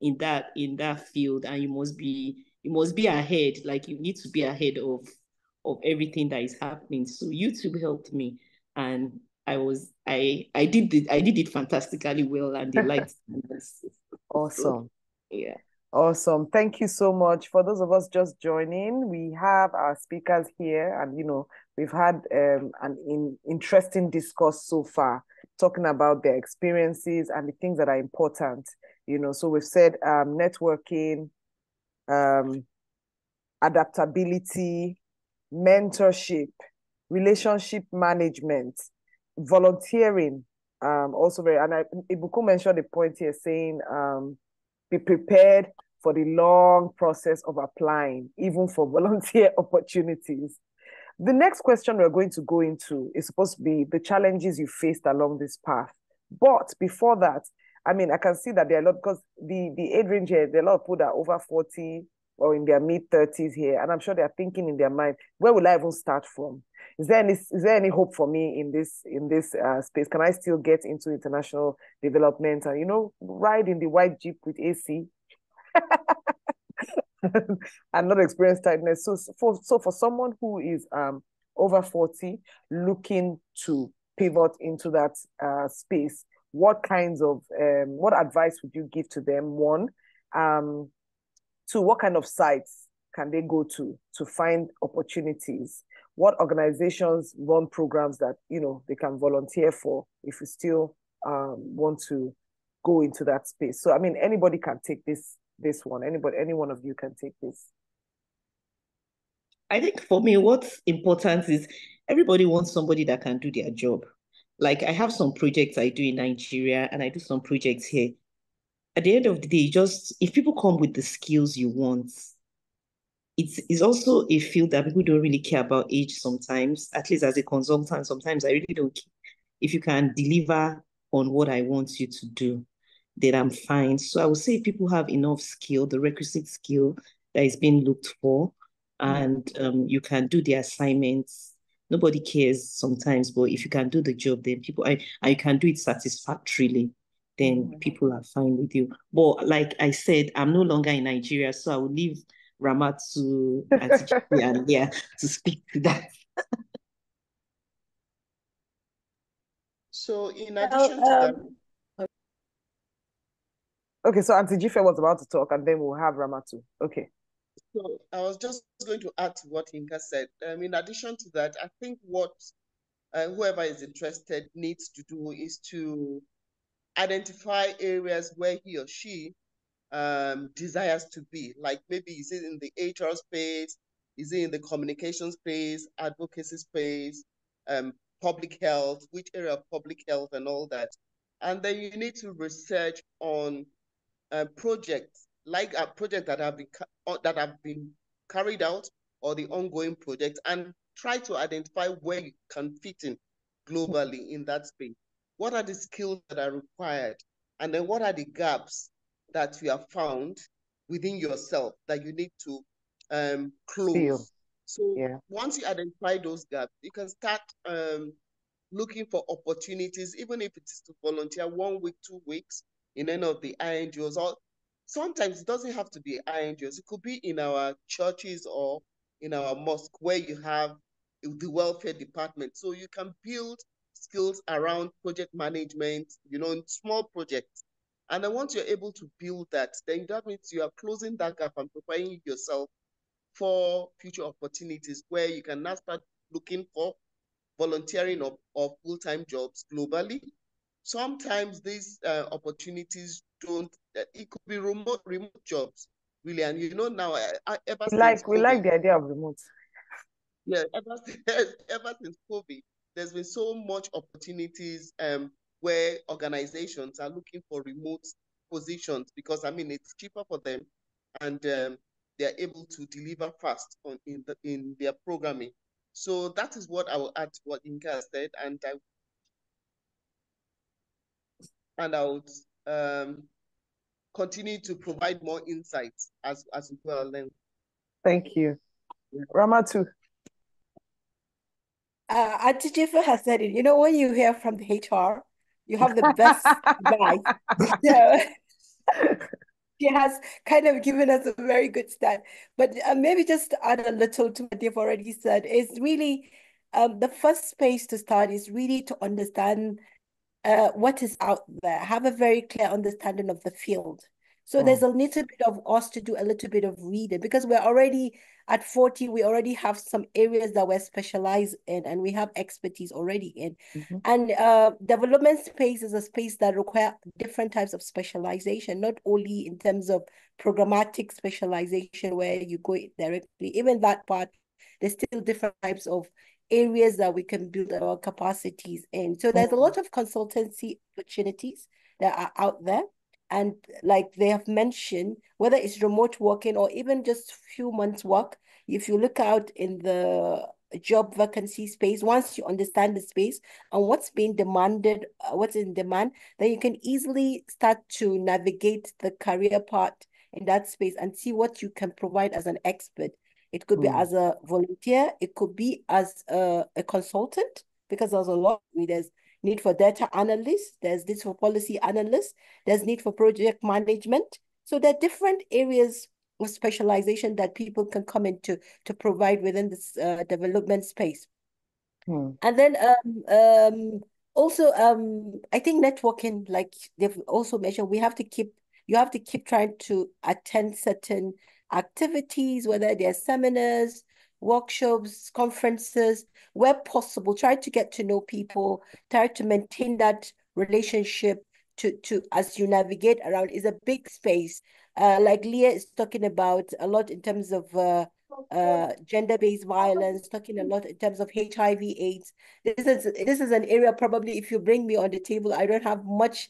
in that field, and you must be ahead. Like you need to be ahead of everything that is happening. So YouTube helped me, and I did it fantastically well, and they liked it. Awesome. So, yeah. Awesome. Thank you so much. For those of us just joining, we have our speakers here, and we've had an interesting discourse so far, talking about their experiences and the things that are important. So we've said networking, adaptability, mentorship, relationship management, volunteering, also very, and Ibuku mentioned the point here saying be prepared for the long process of applying, even for volunteer opportunities. The next question we're going to go into is supposed to be the challenges you faced along this path. But before that, I can see that there are a lot, because the age range here, there are a lot of people that are over 40 or in their mid-30s here, and I'm sure they're thinking in their mind, where will I even start from? Is there any hope for me in this space? Can I still get into international development and ride in the white Jeep with AC and not experience tiredness? So for someone who is over 40 looking to pivot into that space, what advice would you give to them? One, two, what kind of sites can they go to find opportunities? What organizations run programs that they can volunteer for if you still want to go into that space? So anybody can take this one. Any one of you can take this. I think for me, what's important is everybody wants somebody that can do their job. Like I have some projects I do in Nigeria and I do some projects here. At the end of the day, just if people come with the skills you want, it's also a field that people don't really care about age sometimes. At least as a consultant, sometimes I really don't care. If you can deliver on what I want you to do, then I'm fine. So I would say people have enough skill, the requisite skill that is being looked for, and you can do the assignments. Nobody cares sometimes, but if you can do the job, then and you can do it satisfactorily, then people are fine with you. But like I said, I'm no longer in Nigeria, so I will leave Ramatu and yeah to speak to that. So in addition to that, okay, so Auntie Jife was about to talk, and then we'll have Ramatu. Okay. So I was just going to add to what Inka said. In addition to that, I think what whoever is interested needs to do is to identify areas where he or she desires to be. Like maybe is it in the HR space, is it in the communication space, advocacy space, public health, which area of public health and all that. And then you need to research on projects, like a project that have been carried out, or the ongoing project, and try to identify where you can fit in globally in that space. What are the skills that are required? And then what are the gaps that you have found within yourself that you need to close? So once you identify those gaps, you can start looking for opportunities, even if it is to volunteer 1 week, 2 weeks in any of the INGOs, or sometimes it doesn't have to be INGOs. It could be in our churches or in our mosque where you have the welfare department. So you can build skills around project management, in small projects. And then once you're able to build that, then that means you are closing that gap and preparing yourself for future opportunities where you can now start looking for volunteering or full-time jobs globally, sometimes these opportunities don't, it could be remote jobs, really. And you know, now, ever since We COVID, like the idea of remote. yeah, ever since, ever since COVID, there's been so much opportunities where organizations are looking for remote positions because I mean it's cheaper for them, and they're able to deliver fast in their programming. So that is what I will add to what Inka said, and I would continue to provide more insights as we go along. Thank you. Yeah. Ramatu. Auntie Jennifer has said it. You know, when you hear from the HR, you have the best advice. So she has kind of given us a very good start. But maybe just to add a little to what they've already said, is really the first space to start is really to understand what is out there, have a very clear understanding of the field. So there's a little bit of us to do a little bit of reading because we're already at 40, we already have some areas that we're specialized in and we have expertise already in. Mm-hmm. And development space is a space that require different types of specialization, not only in terms of programmatic specialization where you go directly, even that part, there's still different types of areas that we can build our capacities in. So there's a lot of consultancy opportunities that are out there. And like they have mentioned, whether it's remote working or even just few months work, if you look out in the job vacancy space, once you understand the space and what's being demanded, what's in demand, then you can easily start to navigate the career path in that space and see what you can provide as an expert. It could be as a volunteer. It could be as a consultant, because there's a lot. There's need for data analysts. There's need for policy analysts. There's need for project management. So there are different areas of specialization that people can come into to provide within this development space. And then also I think networking, like they've also mentioned, you have to keep trying to attend certain activities, whether they're seminars, workshops, conferences, where possible. Try to get to know people, try to maintain that relationship to as you navigate around. Is a big space. Like Leah is talking about a lot in terms of gender-based violence, talking a lot in terms of HIV/AIDS. This is an area probably if you bring me on the table, I don't have much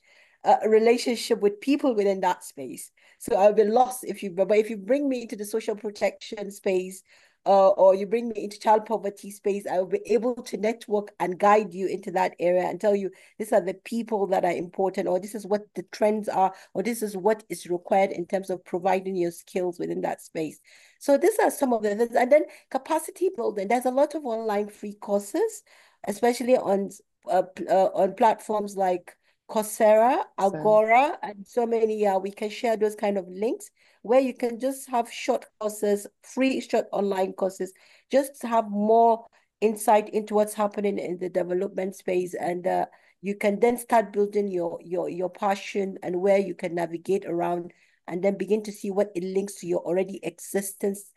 relationship with people within that space. So I'll be lost but if you bring me into the social protection space, or you bring me into child poverty space, I will be able to network and guide you into that area and tell you these are the people that are important, or this is what the trends are, or this is what is required in terms of providing your skills within that space. So these are some of the things. And then capacity building. There's a lot of online free courses, especially on platforms like Coursera, Agora, and so many. We can share those kind of links where you can just have short courses, free short online courses, just to have more insight into what's happening in the development space. And you can then start building your passion and where you can navigate around and then begin to see what it links to your already existence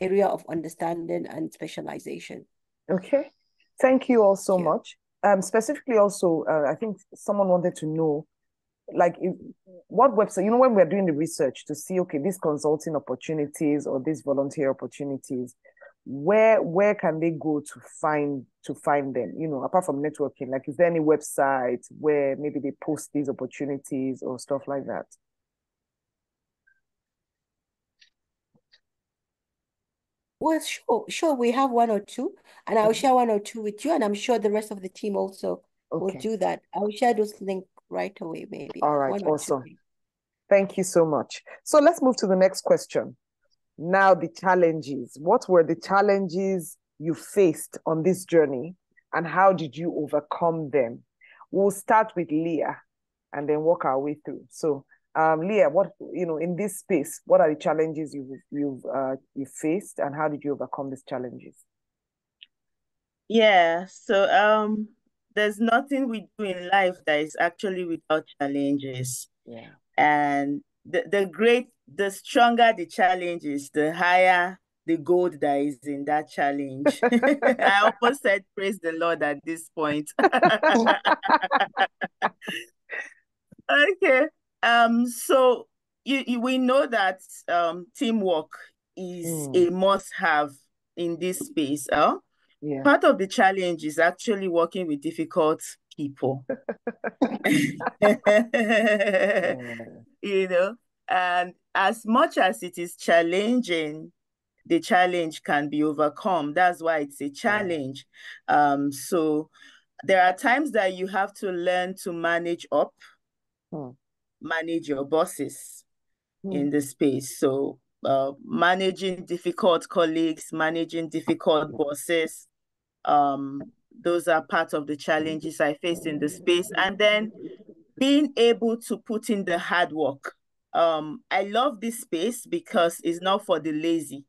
area of understanding and specialization. Okay. Thank you all so much. Specifically also, I think someone wanted to know, like, what website, when we're doing the research to see, okay, these consulting opportunities or these volunteer opportunities, where can they go to find them, apart from networking? Like, is there any website where maybe they post these opportunities or stuff like that? Well, sure. We have one or two, and I'll share one or two with you, and I'm sure the rest of the team also will do that. I'll share those links right away, maybe. All right, one or two. awesome. Thank you so much. So let's move to the next question. Now, the challenges. What were the challenges you faced on this journey, and how did you overcome them? We'll start with Leah and then work our way through. So, Leah, what in this space, what are the challenges you've faced, and how did you overcome these challenges? Yeah, so there's nothing we do in life that is actually without challenges. Yeah. And the stronger the challenges, the higher the gold that is in that challenge. I almost said praise the Lord at this point. Okay. So we know that teamwork is a must-have in this space. Yeah. Part of the challenge is actually working with difficult people. You know, and as much as it is challenging, the challenge can be overcome. That's why it's a challenge. So there are times that you have to learn to manage up, manage your bosses in the space. So managing difficult colleagues, managing difficult bosses, those are part of the challenges I face in the space. And then being able to put in the hard work. I love this space because it's not for the lazy.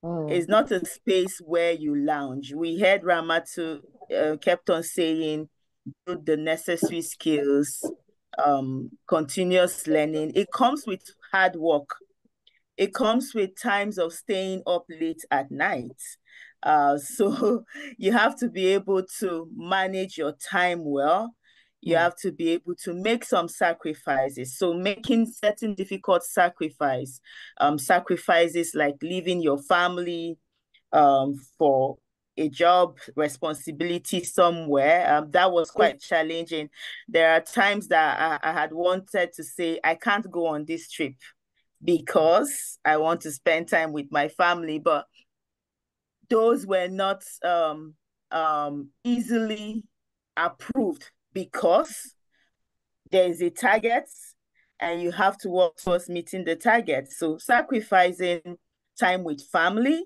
It's not a space where you lounge. We heard Ramatu kept on saying, build the necessary skills, continuous learning. It comes with hard work. It comes with times of staying up late at night. So you have to be able to manage your time well. You have to be able to make some sacrifices. So making certain difficult sacrifices like leaving your family for a job responsibility somewhere. That was quite challenging. There are times that I had wanted to say, I can't go on this trip because I want to spend time with my family, but those were not easily approved because there is a target and you have to work towards meeting the target. So sacrificing time with family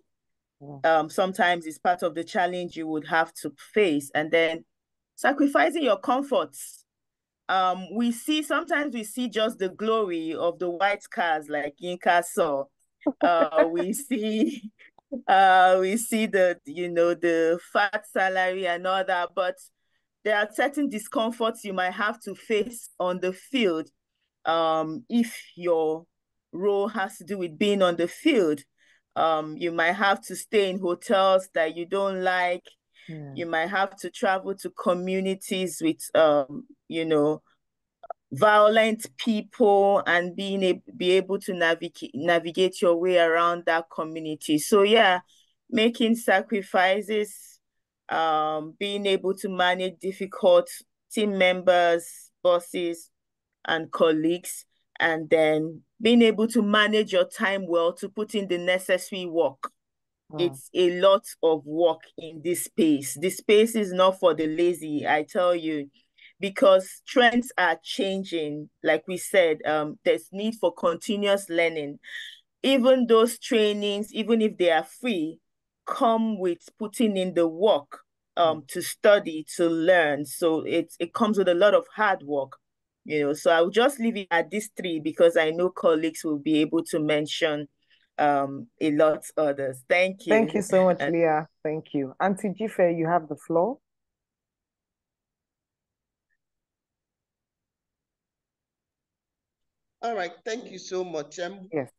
sometimes is part of the challenge you would have to face. And then sacrificing your comforts. Sometimes we see just the glory of the white cars like Yinka saw. We see the fat salary and all that, but there are certain discomforts you might have to face on the field. If your role has to do with being on the field, you might have to stay in hotels that you don't like. You might have to travel to communities with violent people and be able to navigate your way around that community. So yeah, making sacrifices, being able to manage difficult team members, bosses, and colleagues, and then being able to manage your time well to put in the necessary work. It's a lot of work in this space. This space is not for the lazy, I tell you, because trends are changing. Like we said, there's need for continuous learning. Even those trainings, even if they are free, come with putting in the work to study, to learn. So it comes with a lot of hard work. So I will just leave it at these three because I know colleagues will be able to mention a lot others. Thank you. Thank you so much, Leah. Thank you. Auntie Jife, you have the floor. All right, thank you so much. Yes.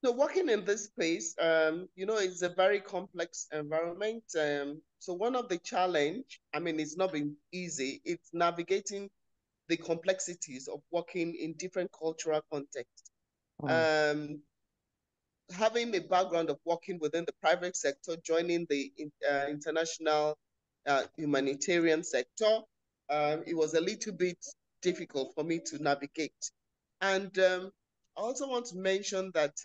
So working in this space, it's a very complex environment. So one of the challenge, it's not been easy. It's navigating the complexities of working in different cultural contexts. Having a background of working within the private sector, joining the international humanitarian sector, it was a little bit difficult for me to navigate. And I also want to mention that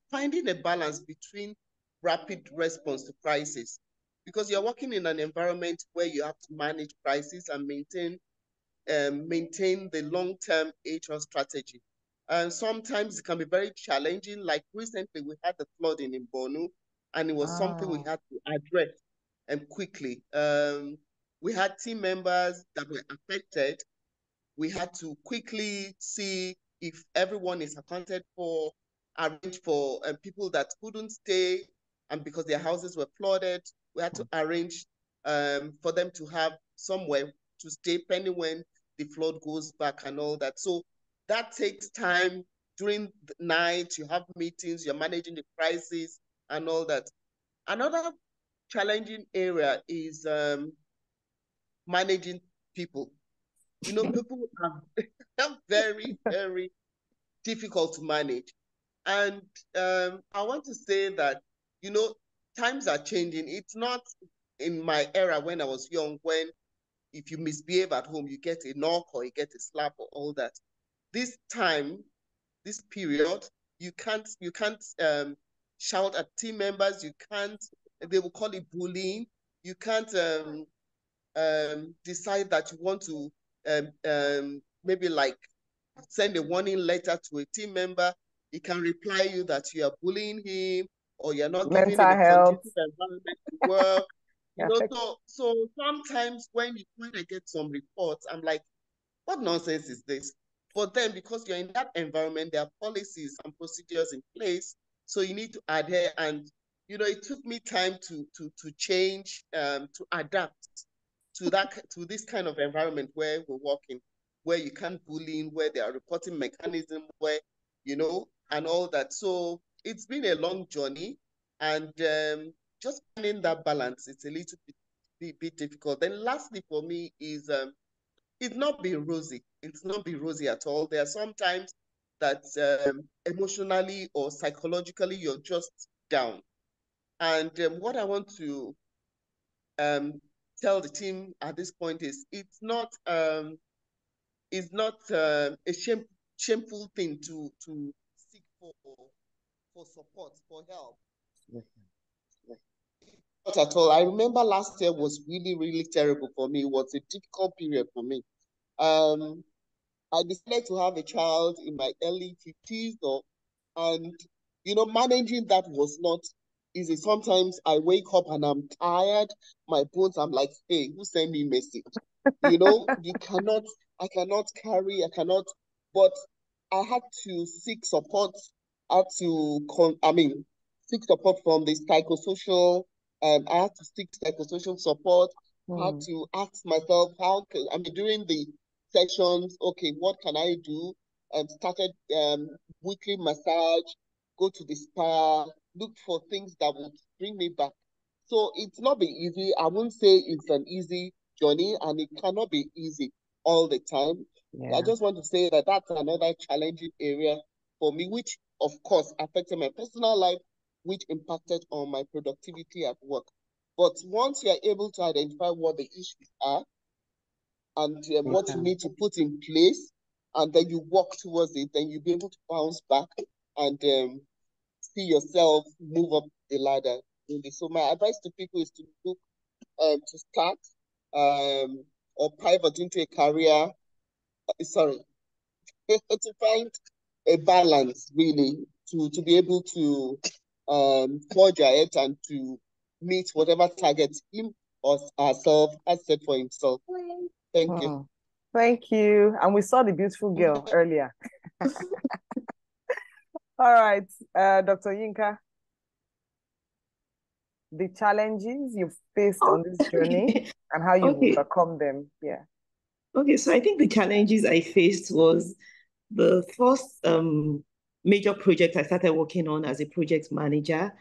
finding a balance between rapid response to crisis, because you're working in an environment where you have to manage crisis and maintain the long-term HR strategy. And sometimes it can be very challenging. Like recently, we had the flooding in Borno, and it was something we had to address quickly. We had team members that were affected. We had to quickly see if everyone is accounted for, arrange for people that couldn't stay, and because their houses were flooded, we had to arrange for them to have somewhere to stay pending when the flood goes back and all that. So that takes time during the night, you have meetings, you're managing the crisis and all that. Another challenging area is managing people. You know, people are very, very difficult to manage. And I want to say that, you know, times are changing. It's not in my era when I was young, when if you misbehave at home, you get a knock or you get a slap or all that. This time, this period, you can't shout at team members. You can't. They will call it bullying. You can't decide that you want to maybe like send a warning letter to a team member. He can reply you that you are bullying him or you're not giving him Mental a health. conducive environment to work. You Yeah. know, so sometimes when I get some reports, I'm like, what nonsense is this? But then because you're in that environment, there are policies and procedures in place. So you need to adhere. And, you know, it took me time to change, to adapt to this kind of environment where we're working, where you can't bullying, where there are reporting mechanism, where, you know, and all that. So it's been a long journey, and just finding that balance, it's a little bit difficult. Then lastly for me is it's not been rosy. It's not been rosy at all. There are sometimes that emotionally or psychologically you're just down. And what I want to tell the team at this point is it's not a shameful thing to seek for support, for help. Not at all. I remember last year was really, really terrible for me. It was a difficult period for me. I decided to have a child in my early 50s, and you know, managing that was not easy. Sometimes I wake up and I'm tired, my bones, I'm like, hey, who sent me message? You know, I cannot carry, I cannot, but I had to seek support, I had to, seek support from the psychosocial, I had to seek psychosocial support, I had to ask myself, during the sessions, okay, what can I do? Started weekly massage, go to the spa, look for things that would bring me back. So it's not been easy. I won't say it's an easy journey, and it cannot be easy all the time. Yeah. I just want to say that that's another challenging area for me, which of course affected my personal life, which impacted on my productivity at work. But once you're able to identify what the issues are and what you need to put in place, and then you work towards it, then you'll be able to bounce back and see yourself move up the ladder. Really. So my advice to people is to look to start or pivot into a career. Sorry, to find a balance really to be able to forge ahead and to meet whatever targets him or herself has set for himself. Thank you. Thank you. And we saw the beautiful girl earlier. All right, Dr. Yinka, the challenges you've faced on this journey and how you've overcome them. Yeah. Okay, so I think the challenges I faced was the first major project I started working on as a project manager.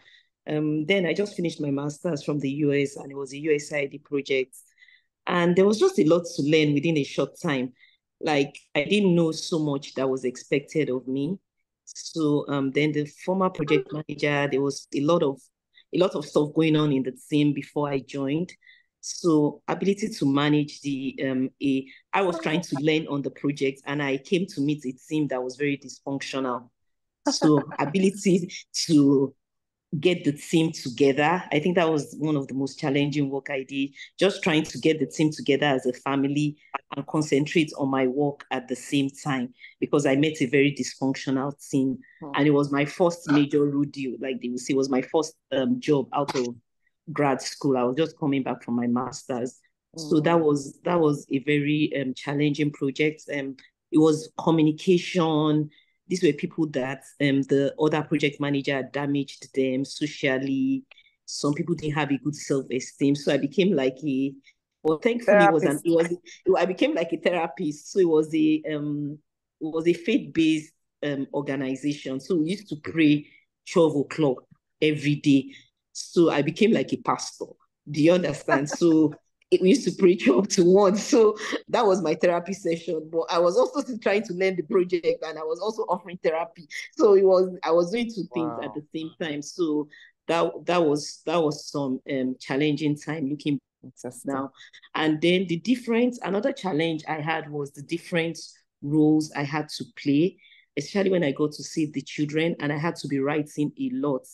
Then I just finished my master's from the US, and it was a USAID project. And there was just a lot to learn within a short time. Like, I didn't know so much that was expected of me. So then the former project manager, there was a lot of stuff going on in the team before I joined. So ability to manage I was trying to learn on the project, and I came to meet a team that was very dysfunctional. So ability to get the team together. I think that was one of the most challenging work I did, just trying to get the team together as a family and concentrate on my work at the same time, because I met a very dysfunctional team. And it was my first major rodeo, like they would say, it was my first job out of grad school. I was just coming back from my master's. So that was a very challenging project. It was communication. These were people that the other project manager damaged them socially. Some people didn't have a good self-esteem. So I became like thankfully I became like a therapist. So it was a faith-based organization. So we used to pray 12 o'clock every day. So I became like a pastor. Do you understand? So we used to pray 12 to 1. So that was my therapy session. But I was also still trying to learn the project, and I was also offering therapy. So I was doing two things at the same time. So that was some challenging time looking now. And then another challenge I had was the different roles I had to play, especially when I got to see the children, and I had to be writing a lot.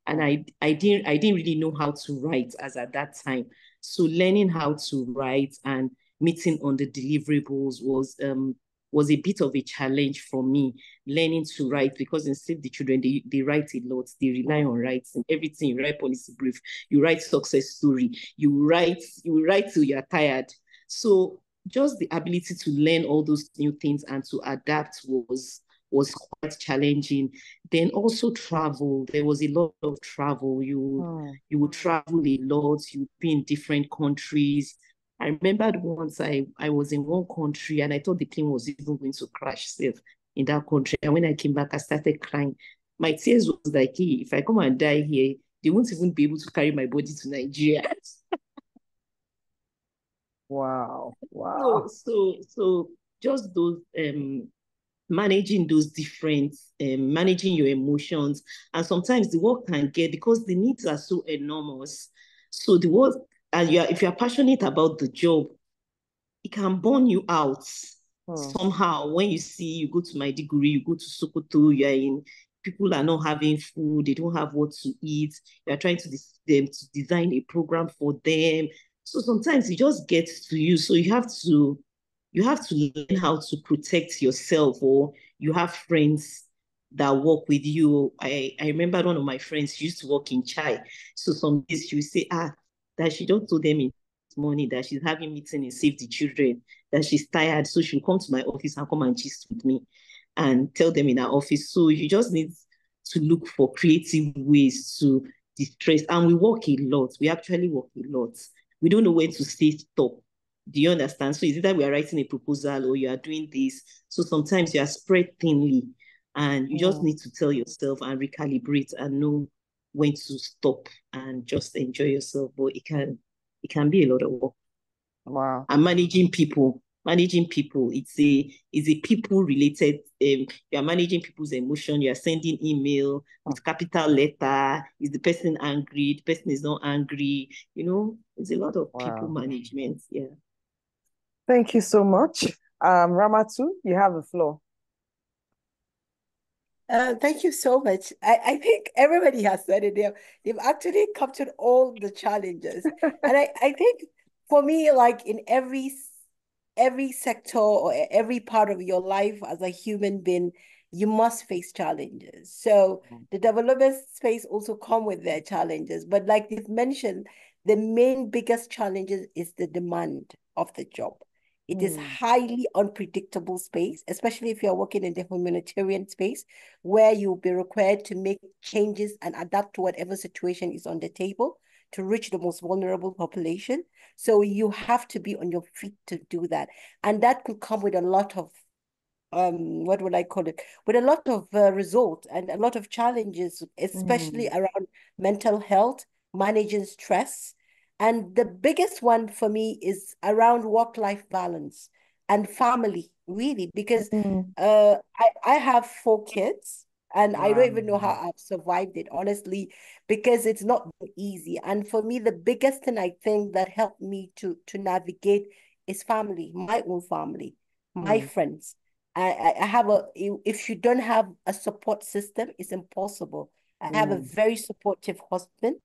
And I didn't really know how to write as at that time. So learning how to write and meeting on the deliverables was a bit of a challenge for me, learning to write, because instead the children, they write a lot. They rely on writing. Everything, you write policy brief, you write success story, you write till you're tired. So just the ability to learn all those new things and to adapt was quite challenging. Then also travel. There was a lot of travel. You would travel a lot. You'd be in different countries. I remembered once I was in one country and I thought the plane was even going to crash safe in that country. And when I came back, I started crying. My tears was like, hey, if I come and die here, they won't even be able to carry my body to Nigeria. Wow. So just those managing those different, managing your emotions. And sometimes the work can get, because the needs are so enormous. So the work, and if you're passionate about the job, it can burn you out somehow. When you go to Maiduguri, you go to Sokoto, people are not having food, they don't have what to eat. You're trying to design a program for them. So sometimes it just gets to you. So you have to learn how to protect yourself, or you have friends that work with you. I remember one of my friends used to work in Chai. So some days she would say, that she just told them in the morning that she's having meeting in Save the Children, that she's tired. So she'll come to my office and come and gist with me and tell them in our office. So you just need to look for creative ways to distress. And we work a lot. We actually work a lot. We don't know when to say stop. Do you understand? So it's either we are writing a proposal or you are doing this. So sometimes you are spread thinly, and you just need to tell yourself and recalibrate and know when to stop and just enjoy yourself. But it can be a lot of work. Wow. And managing people, it's a people related. You are managing people's emotion. You are sending email with capital letter. Is the person angry? The person is not angry. It's a lot of people management. Yeah. Thank you so much. Ramatu, you have the floor. Thank you so much. I think everybody has said it. They've actually captured all the challenges. And I think for me, like in every sector or every part of your life as a human being, you must face challenges. So the development space also come with their challenges. But like you've mentioned, the main biggest challenges is the demand of the job. It is highly unpredictable space, especially if you're working in the humanitarian space, where you'll be required to make changes and adapt to whatever situation is on the table to reach the most vulnerable population. So you have to be on your feet to do that. And that could come with a lot of, what would I call it? With a lot of results and a lot of challenges, especially around mental health, managing stress. And the biggest one for me is around work-life balance and family, really, because I have 4 kids. And I don't even know how I've survived it, honestly, because it's not been easy. And for me, the biggest thing I think that helped me to navigate is family, my own family, my friends. I have if you don't have a support system, it's impossible. I have a very supportive husband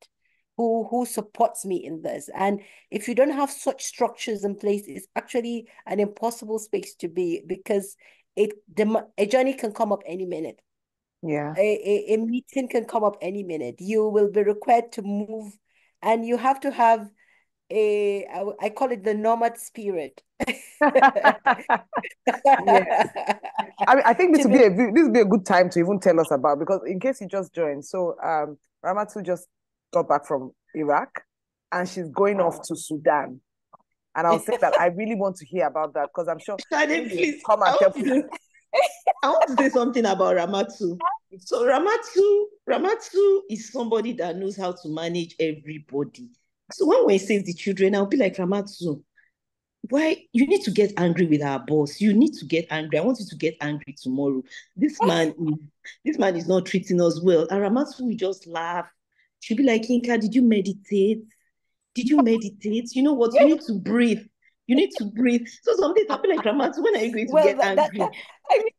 who supports me in this. And if you don't have such structures in place, it's actually an impossible space to be, because a journey can come up any minute. Yeah. A meeting can come up any minute. You will be required to move, and you have to have I call it the nomad spirit. Yes. I think this would be a good time to even tell us about, because in case you just joined, so Ramatu just got back from Iraq and she's going off to Sudan. And I'll say that I really want to hear about that, because I'm sure Shade, please, come and tell people. I want to say something about Ramatu. So Ramatu is somebody that knows how to manage everybody. So when we save the children, I'll be like, Ramatu, why you need to get angry with our boss? You need to get angry. I want you to get angry tomorrow. This man is not treating us well. And Ramatu will just laugh. She'll be like, Inka, did you meditate? Did you meditate? You know what? You need to breathe. You need to breathe. So sometimes I'll be like, Ramatu, when are you going to get angry? I mean,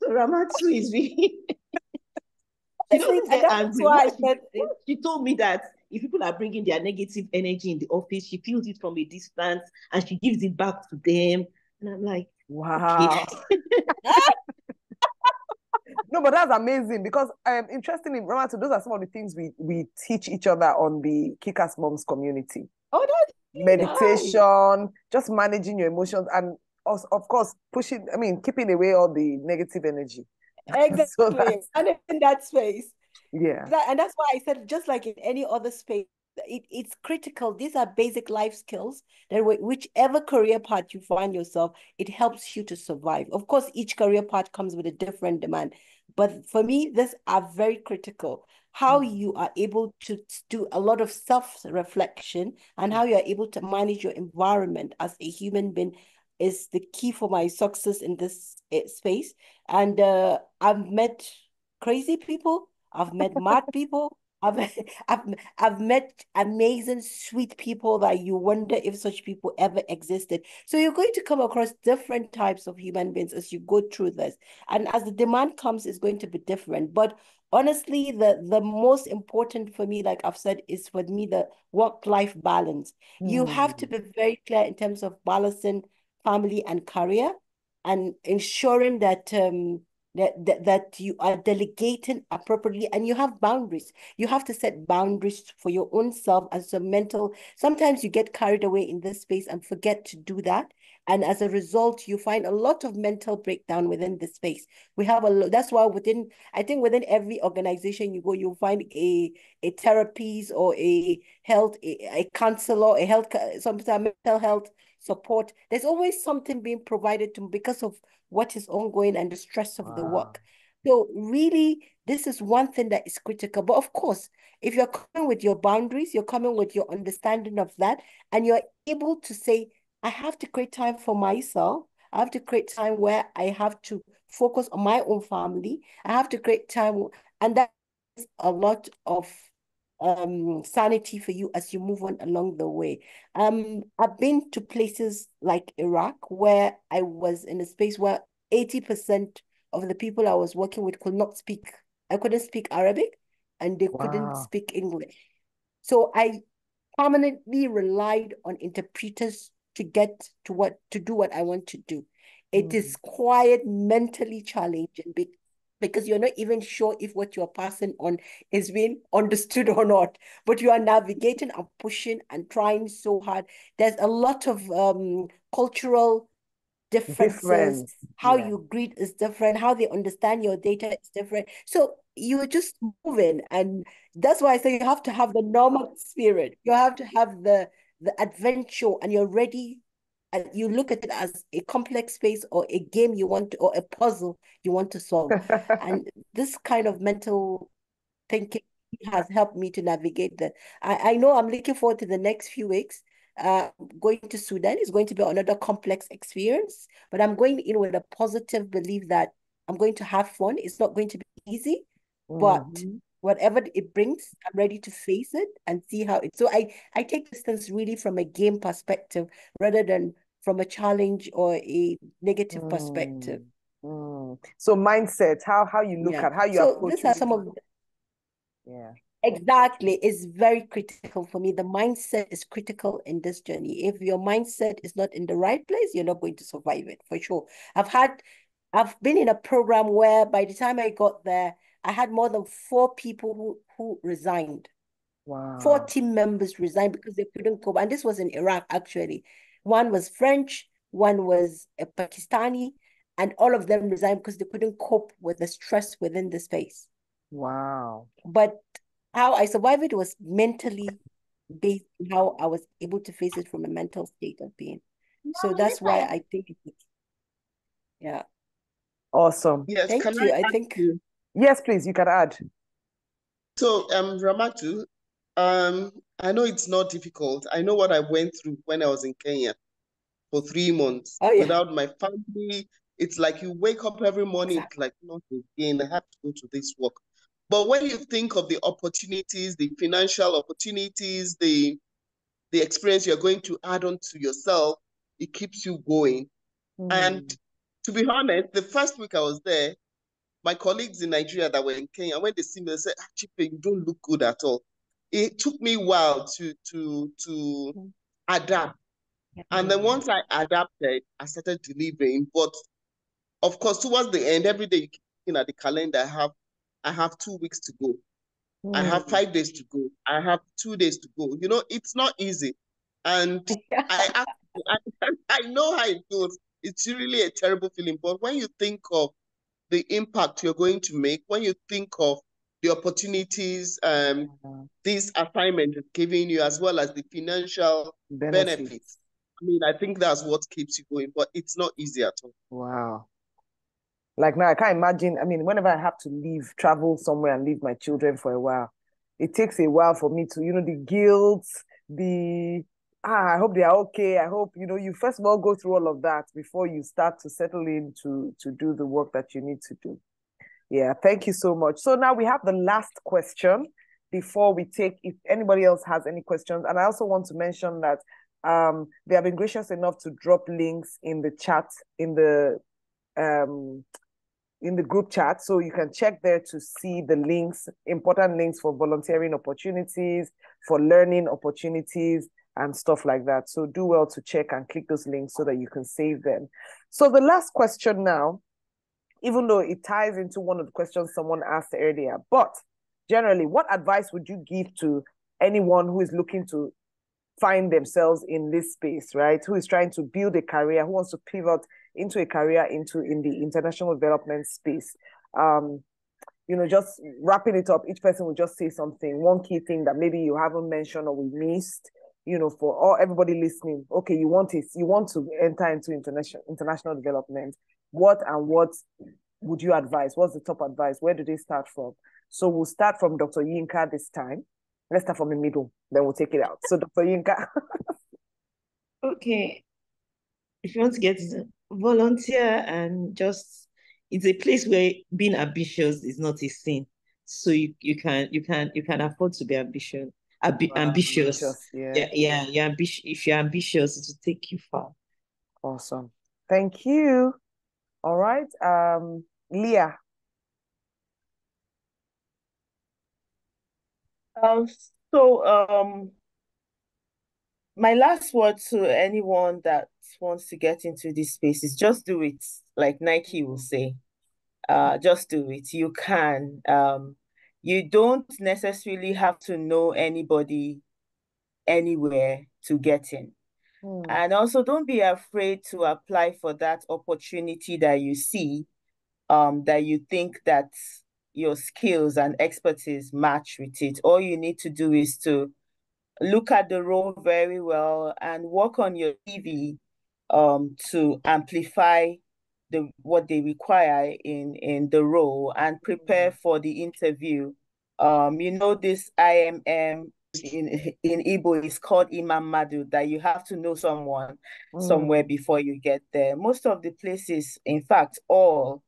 So Ramatu is really she honestly, doesn't and get that's angry. why I What said, she told me that if people are bringing their negative energy in the office, she feels it from a distance and she gives it back to them. And I'm like, Wow. okay. No, but that's amazing because interestingly, Ramatu, those are some of the things we teach each other on the Kickassmums community. oh, that's Meditation, nice. just managing your emotions, and also, of course, keeping away all the negative energy. So Exactly. And in that space. yeah. And that's why I said, just like in any other space, it's critical. These are basic life skills that whichever career path you find yourself, it helps you to survive. Of course, each career path comes with a different demand. But for me, these are very critical. How you are able to do a lot of self-reflection and how you are able to manage your environment as a human being is the key for my success in this space. And I've met crazy people. I've met mad people. I've, I've I've met amazing, sweet people that you wonder if such people ever existed. So you're going to come across different types of human beings as you go through this. And as the demand comes, it's going to be different. But honestly, the most important for me, like I've said, is for me the work-life balance. You have to be very clear in terms of balancing family and career and ensuring that that you are delegating appropriately and you have boundaries. You have to set boundaries for your own self as a mental. Sometimes you get carried away in this space and forget to do that. And as a result, you find a lot of mental breakdown within the space. We have a lot, that's why I think within every organization you go, you'll find a therapist or a health, a counselor, a health, sometimes mental health support. There's always something being provided to because of what is ongoing and the stress of the Wow. work. So really, this is one thing that is critical. But of course, if you're coming with your boundaries, you're coming with your understanding of that, and you're able to say, I have to create time for myself. I have to create time where I have to focus on my own family. I have to create time, and that is a lot of sanity for you as you move on along the way. I've been to places like Iraq where I was in a space where 80% of the people I was working with could not speak. I couldn't speak Arabic and they couldn't Wow. speak English. So I permanently relied on interpreters to get to do what I want to do. It is quite mentally challenging because you're not even sure if what you're passing on is being understood or not, but you are navigating and pushing and trying so hard. There's a lot of cultural differences. Difference. How Yeah. you greet is different. How they understand your data is different. So you're just moving, and that's why I say you have to have the normal spirit. You have to have the adventure, and you're ready. And you look at it as a complex space or a game you want to, or a puzzle you want to solve. And this kind of mental thinking has helped me to navigate that. I know I'm looking forward to the next few weeks. Going to Sudan is going to be another complex experience, but I'm going in with a positive belief that I'm going to have fun. It's not going to be easy, but whatever it brings, I'm ready to face it and see how it. So I take this things really from a game perspective rather than from a challenge or a negative perspective. So mindset, how you look Yeah. at how you So approach these are some of yeah. Exactly. It's very critical for me. The mindset is critical in this journey. If your mindset is not in the right place, you're not going to survive it for sure. I've been in a program where by the time I got there, I had more than four people who resigned. Four Wow. team members resigned because they couldn't cope. And this was in Iraq, actually. One was French, one was a Pakistani, and all of them resigned because they couldn't cope with the stress within the space. Wow. But how I survived it was mentally based on how I was able to face it from a mental state of being. So that's why I think, yeah. Awesome. Yes, Thank can you. I I ask think you? Yes, please, you can add. So, Ramatu, I know it's not difficult. I know what I went through when I was in Kenya for 3 months oh yeah, without my family. It's like you wake up every morning, it's exactly. like, not again, I have to go to this work. But when you think of the opportunities, the financial opportunities, the experience you're going to add on to yourself, it keeps you going. And to be honest, the first week I was there, my colleagues in Nigeria that were in Kenya, when they see me, they said, ah, Chipe, you don't look good at all. It took me a while to adapt. And then once I adapted, I started delivering. But of course, towards the end, every day looking at the calendar, I have 2 weeks to go. I have 5 days to go. I have 2 days to go. You know, it's not easy. And I, I know how it feels. It's really a terrible feeling. But when you think of the impact you're going to make, when you think of the opportunities this assignment is giving you, as well as the financial benefits, I mean, I think that's what keeps you going, but it's not easy at all. Wow. Like now, I can't imagine. I mean, whenever I have to leave, travel somewhere and leave my children for a while, it takes a while for me to, the guilt, the, I hope they are okay. I hope, you first of all go through all of that before you start to settle in to do the work that you need to do. Yeah, thank you so much. So now we have the last question before we take, if anybody else has any questions. And I also want to mention that they have been gracious enough to drop links in the chat, um, in the group chat. So you can check there to see the links, important links for volunteering opportunities, for learning opportunities, and stuff like that. So do well to check and click those links so that you can save them. So the last question now, even though it ties into one of the questions someone asked earlier, but generally, what advice would you give to anyone who is looking to find themselves in this space, right? Who is trying to build a career, who wants to pivot into a career in the international development space? Just wrapping it up, each person will just say something, one key thing that maybe you haven't mentioned or we missed, for all everybody listening. Okay, you want to enter into international development. What would you advise? What's the top advice? Where do they start from? So we'll start from Dr. Yinka this time. Let's start from the middle, then we'll take it out. So Dr. Yinka. Okay. If you want to get volunteer and just, it's a place where being ambitious is not a sin. So you can afford to be ambitious. Ambitious. Yeah. You're ambitious. If you're ambitious, it will take you far. Awesome. Thank you. All right. Leah. Um, so my last word to anyone that wants to get into this space is just do it, like Nike will say. Just do it. You can. You don't necessarily have to know anybody anywhere to get in. And also don't be afraid to apply for that opportunity that you see, that you think that your skills and expertise match with it. All you need to do is to look at the role very well and work on your CV to amplify what they require in the role and prepare for the interview. This IMM in Igbo is called Imam Madu, that you have to know someone somewhere before you get there. Most of the places, in fact, all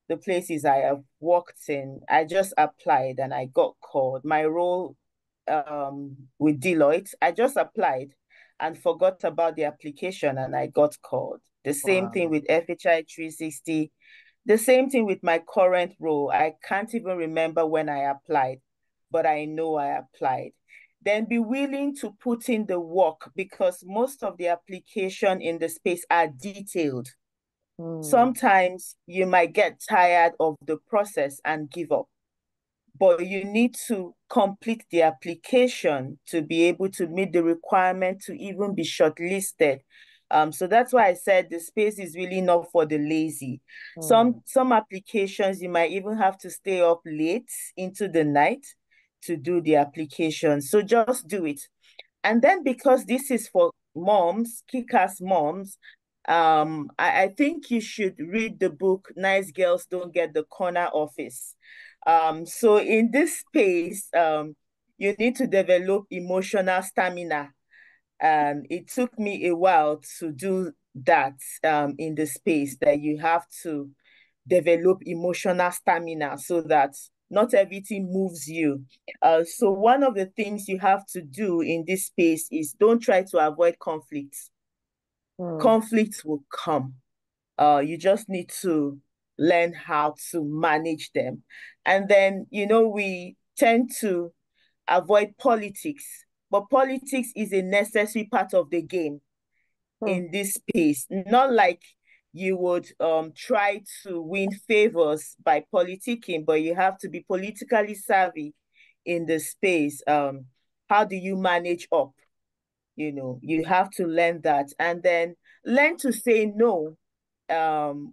the places I have worked in, I just applied and I got called. My role with Deloitte, I just applied and forgot about the application and I got called. The same thing with FHI 360. The same thing with my current role. I can't even remember when I applied, but I know I applied. Then be willing to put in the work, because most of the application in the space are detailed. Sometimes you might get tired of the process and give up, but you need to complete the application to be able to meet the requirement to even be shortlisted. So that's why I said the space is really not for the lazy. Some applications you might even have to stay up late into the night to do the application. So just do it. And then, because this is for moms, Kickass moms, I think you should read the book Nice Girls Don't Get the Corner Office. So in this space, you need to develop emotional stamina. And it took me a while to do that in the space that you have to develop emotional stamina so that not everything moves you. So one of the things you have to do in this space is don't try to avoid conflicts. Conflicts will come. You just need to learn how to manage them. And then, we tend to avoid politics, but politics is a necessary part of the game in this space. Not like you would try to win favors by politicking, but you have to be politically savvy in the space. How do you manage up? You have to learn that, and then learn to say no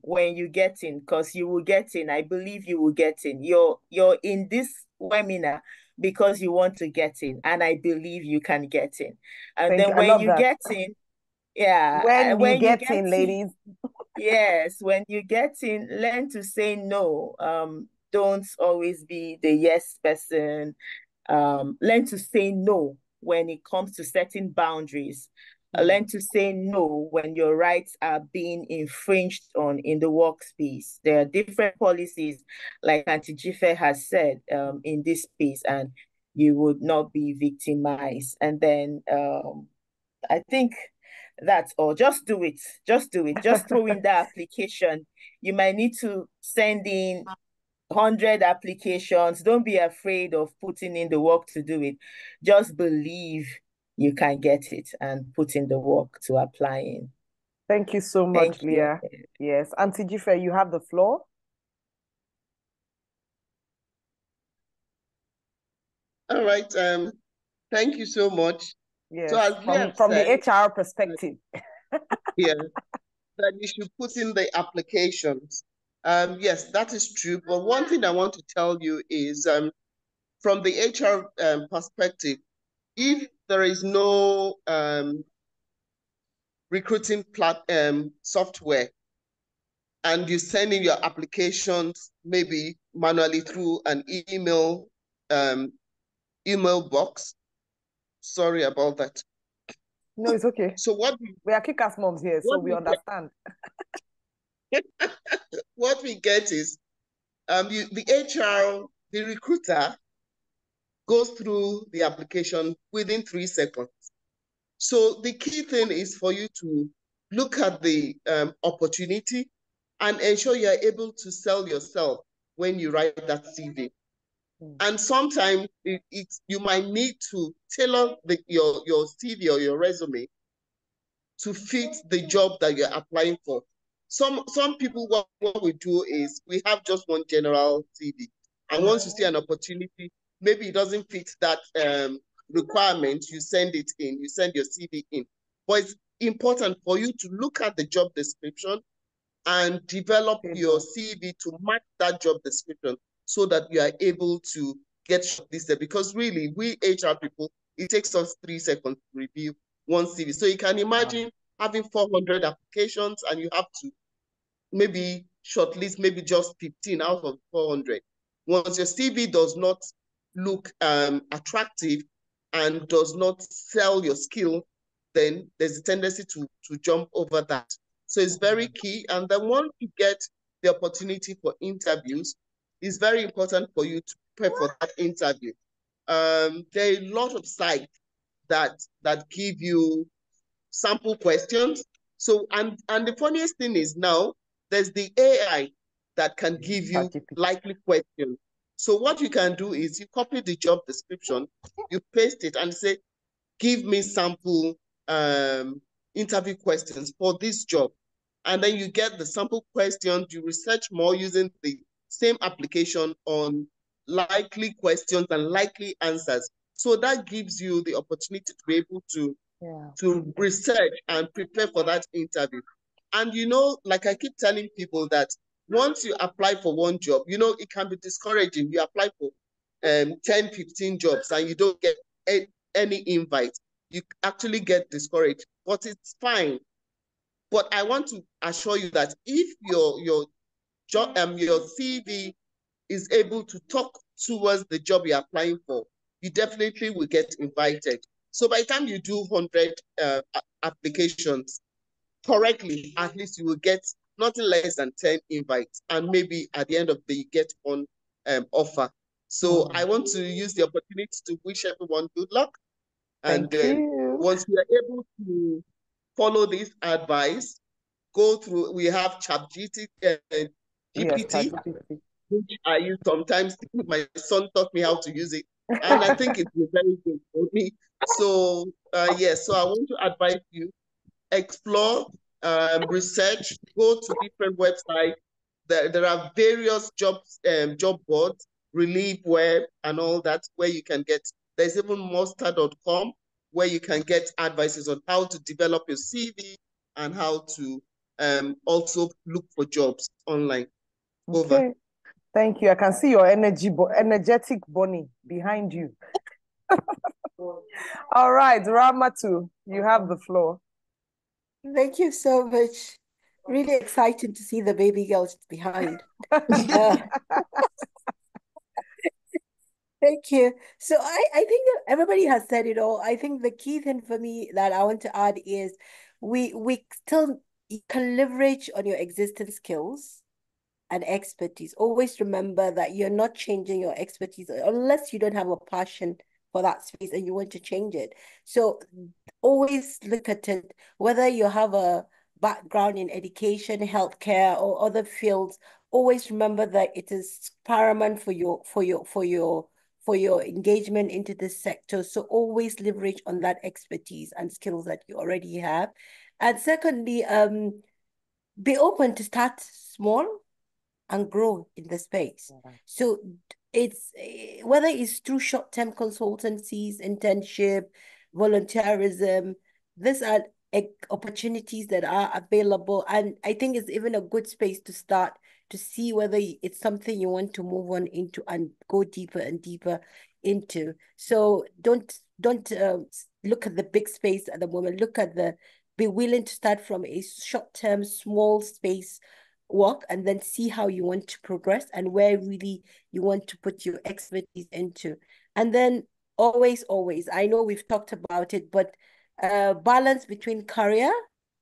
when you get in, because you will get in. I believe you will get in. You're in this webinar because you want to get in, and I believe you can get in. And Thank then you. I when love you that. get in, yeah, When you when you get in, ladies. yes, when you get in, learn to say no. Don't always be the yes person. Learn to say no when it comes to setting boundaries. Learn to say no when your rights are being infringed on in the workspace. There are different policies, like Auntie Jife has said, in this space, and you would not be victimized. And then I think that's all. Just do it. Just do it. Just throw in the application. You might need to send in 100 applications. Don't be afraid of putting in the work to do it. Just believe you can get it and put in the work to apply in. Thank you so much, Thank you. Leah. Yes. Auntie Jife, you have the floor. All right. Thank you so much. Yes. So as Leah From said, the HR perspective. yeah, that you should put in the applications. Yes, that is true. But one thing I want to tell you is from the HR perspective, if there is no recruiting software and you send in your applications maybe manually through an email box, sorry about that. No, it's okay. So we are Kickassmums here, so we understand. What we get is the HR, the recruiter goes through the application within 3 seconds. So the key thing is for you to look at the opportunity and ensure you're able to sell yourself when you write that CV. And sometimes you might need to tailor your CV or your resume to fit the job that you're applying for. Some people, what we do is we have just one general CV. And once you see an opportunity, maybe it doesn't fit that requirement, you send it in, you send your CV in. But it's important for you to look at the job description and develop your CV to match that job description so that you are able to get shortlisted. Because really, we HR people, it takes us 3 seconds to review one CV. So you can imagine having 400 applications and you have to maybe shortlist maybe just 15 out of 400. Once your CV does not look attractive and does not sell your skill, then there's a tendency to jump over that. So it's very key. And then once you get the opportunity for interviews, it's very important for you to prepare for that interview. There are a lot of sites that give you sample questions. So, and the funniest thing is now there's the AI that can give you likely questions. So what you can do is you copy the job description, you paste it and say, give me sample interview questions for this job. And then you get the sample questions, you research more using the same application on likely questions and likely answers. So that gives you the opportunity to be able to research and prepare for that interview. And like I keep telling people that once you apply for one job, it can be discouraging. You apply for 10, 15 jobs and you don't get any invite. You actually get discouraged, but it's fine. But I want to assure you that if your CV is able to talk towards the job you're applying for, you definitely will get invited. So by the time you do 100 applications correctly, at least you will get nothing less than 10 invites. And maybe at the end of the day, you get one offer. So I want to use the opportunity to wish everyone good luck. And once you are able to follow this advice, go through, we have GPT, which I use sometimes. My son taught me how to use it, and I think it's very good for me. So, yes, so I want to advise you, explore, research, go to different websites. There are various job boards, Relief Web, and all that, where you can get, there's even monster.com, where you can get advices on how to develop your CV and how to also look for jobs online. Over. Okay. Thank you. I can see your energetic bunny behind you. All right, Ramatu, you have the floor. Thank you so much. Really excited to see the baby girls behind. Thank you. So I think that everybody has said it all. I think the key thing for me that I want to add is we still can leverage on your existing skills and expertise. Always remember that you're not changing your expertise unless you don't have a passion for that space and you want to change it. So always look at it, whether you have a background in education, healthcare, or other fields, always remember that it is paramount for your engagement into this sector. So always leverage on that expertise and skills that you already have. And secondly, be open to start small and grow in the space. So it's whether it's through short-term consultancies, internship, volunteerism, these are opportunities that are available. And I think it's even a good space to start to see whether it's something you want to move on into and go deeper and deeper into. So don't look at the big space at the moment. Be willing to start from a short-term, small space work and then see how you want to progress and where really you want to put your expertise into. And then always, I know we've talked about it, but balance between career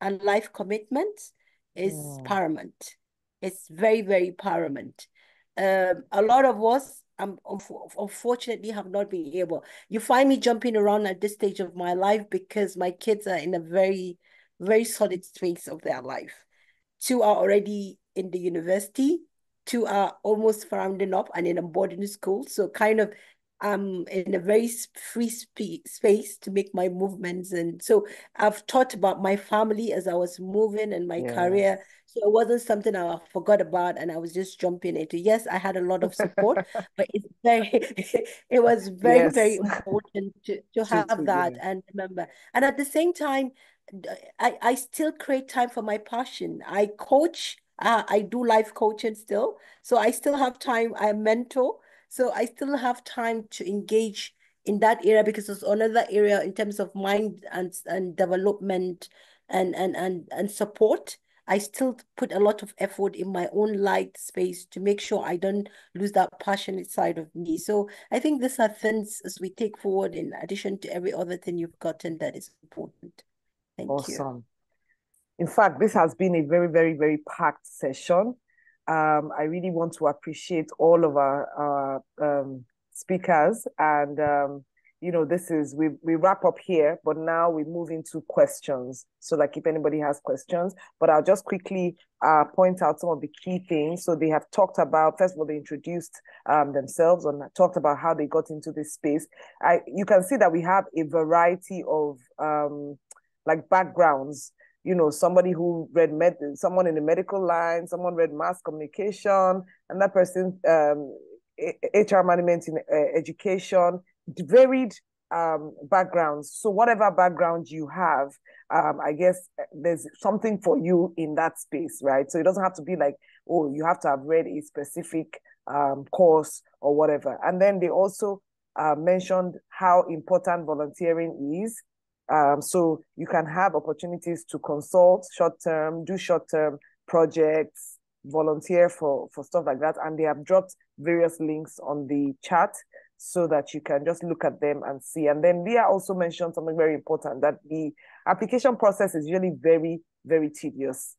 and life commitments is paramount. It's very, very paramount. A lot of us, unfortunately, have not been able. You find me jumping around at this stage of my life because my kids are in a very, very solid space of their life. 2 are already in the university, 2 are almost rounding up and in a boarding school. So kind of in a very free space to make my movements. And so I've thought about my family as I was moving and my career. So it wasn't something I forgot about and I was just jumping into. Yes, I had a lot of support, but it was very, very important to have that and remember. And at the same time, I still create time for my passion. I coach. I do life coaching still. So I still have time. I mentor. So I still have time to engage in that area because it's another area in terms of mind and development and support. I still put a lot of effort in my own light space to make sure I don't lose that passionate side of me. So I think these are things as we take forward in addition to every other thing you've gotten that is important. Thank you. In fact, this has been a very, very, very packed session. I really want to appreciate all of our speakers. And, we wrap up here, but now we move into questions. So like if anybody has questions, but I'll just quickly point out some of the key things. So they have talked about, first of all, they introduced themselves and talked about how they got into this space. You can see that we have a variety of backgrounds. Somebody who read someone in the medical line, someone read mass communication, and that person HR management in education, varied backgrounds. So whatever background you have, I guess there's something for you in that space, right? So it doesn't have to be like, oh, you have to have read a specific course or whatever. And then they also mentioned how important volunteering is. So you can have opportunities to consult short-term, do short-term projects, volunteer for stuff like that. And they have dropped various links on the chat so that you can just look at them and see. And then Leah also mentioned something very important, that the application process is really very, very tedious.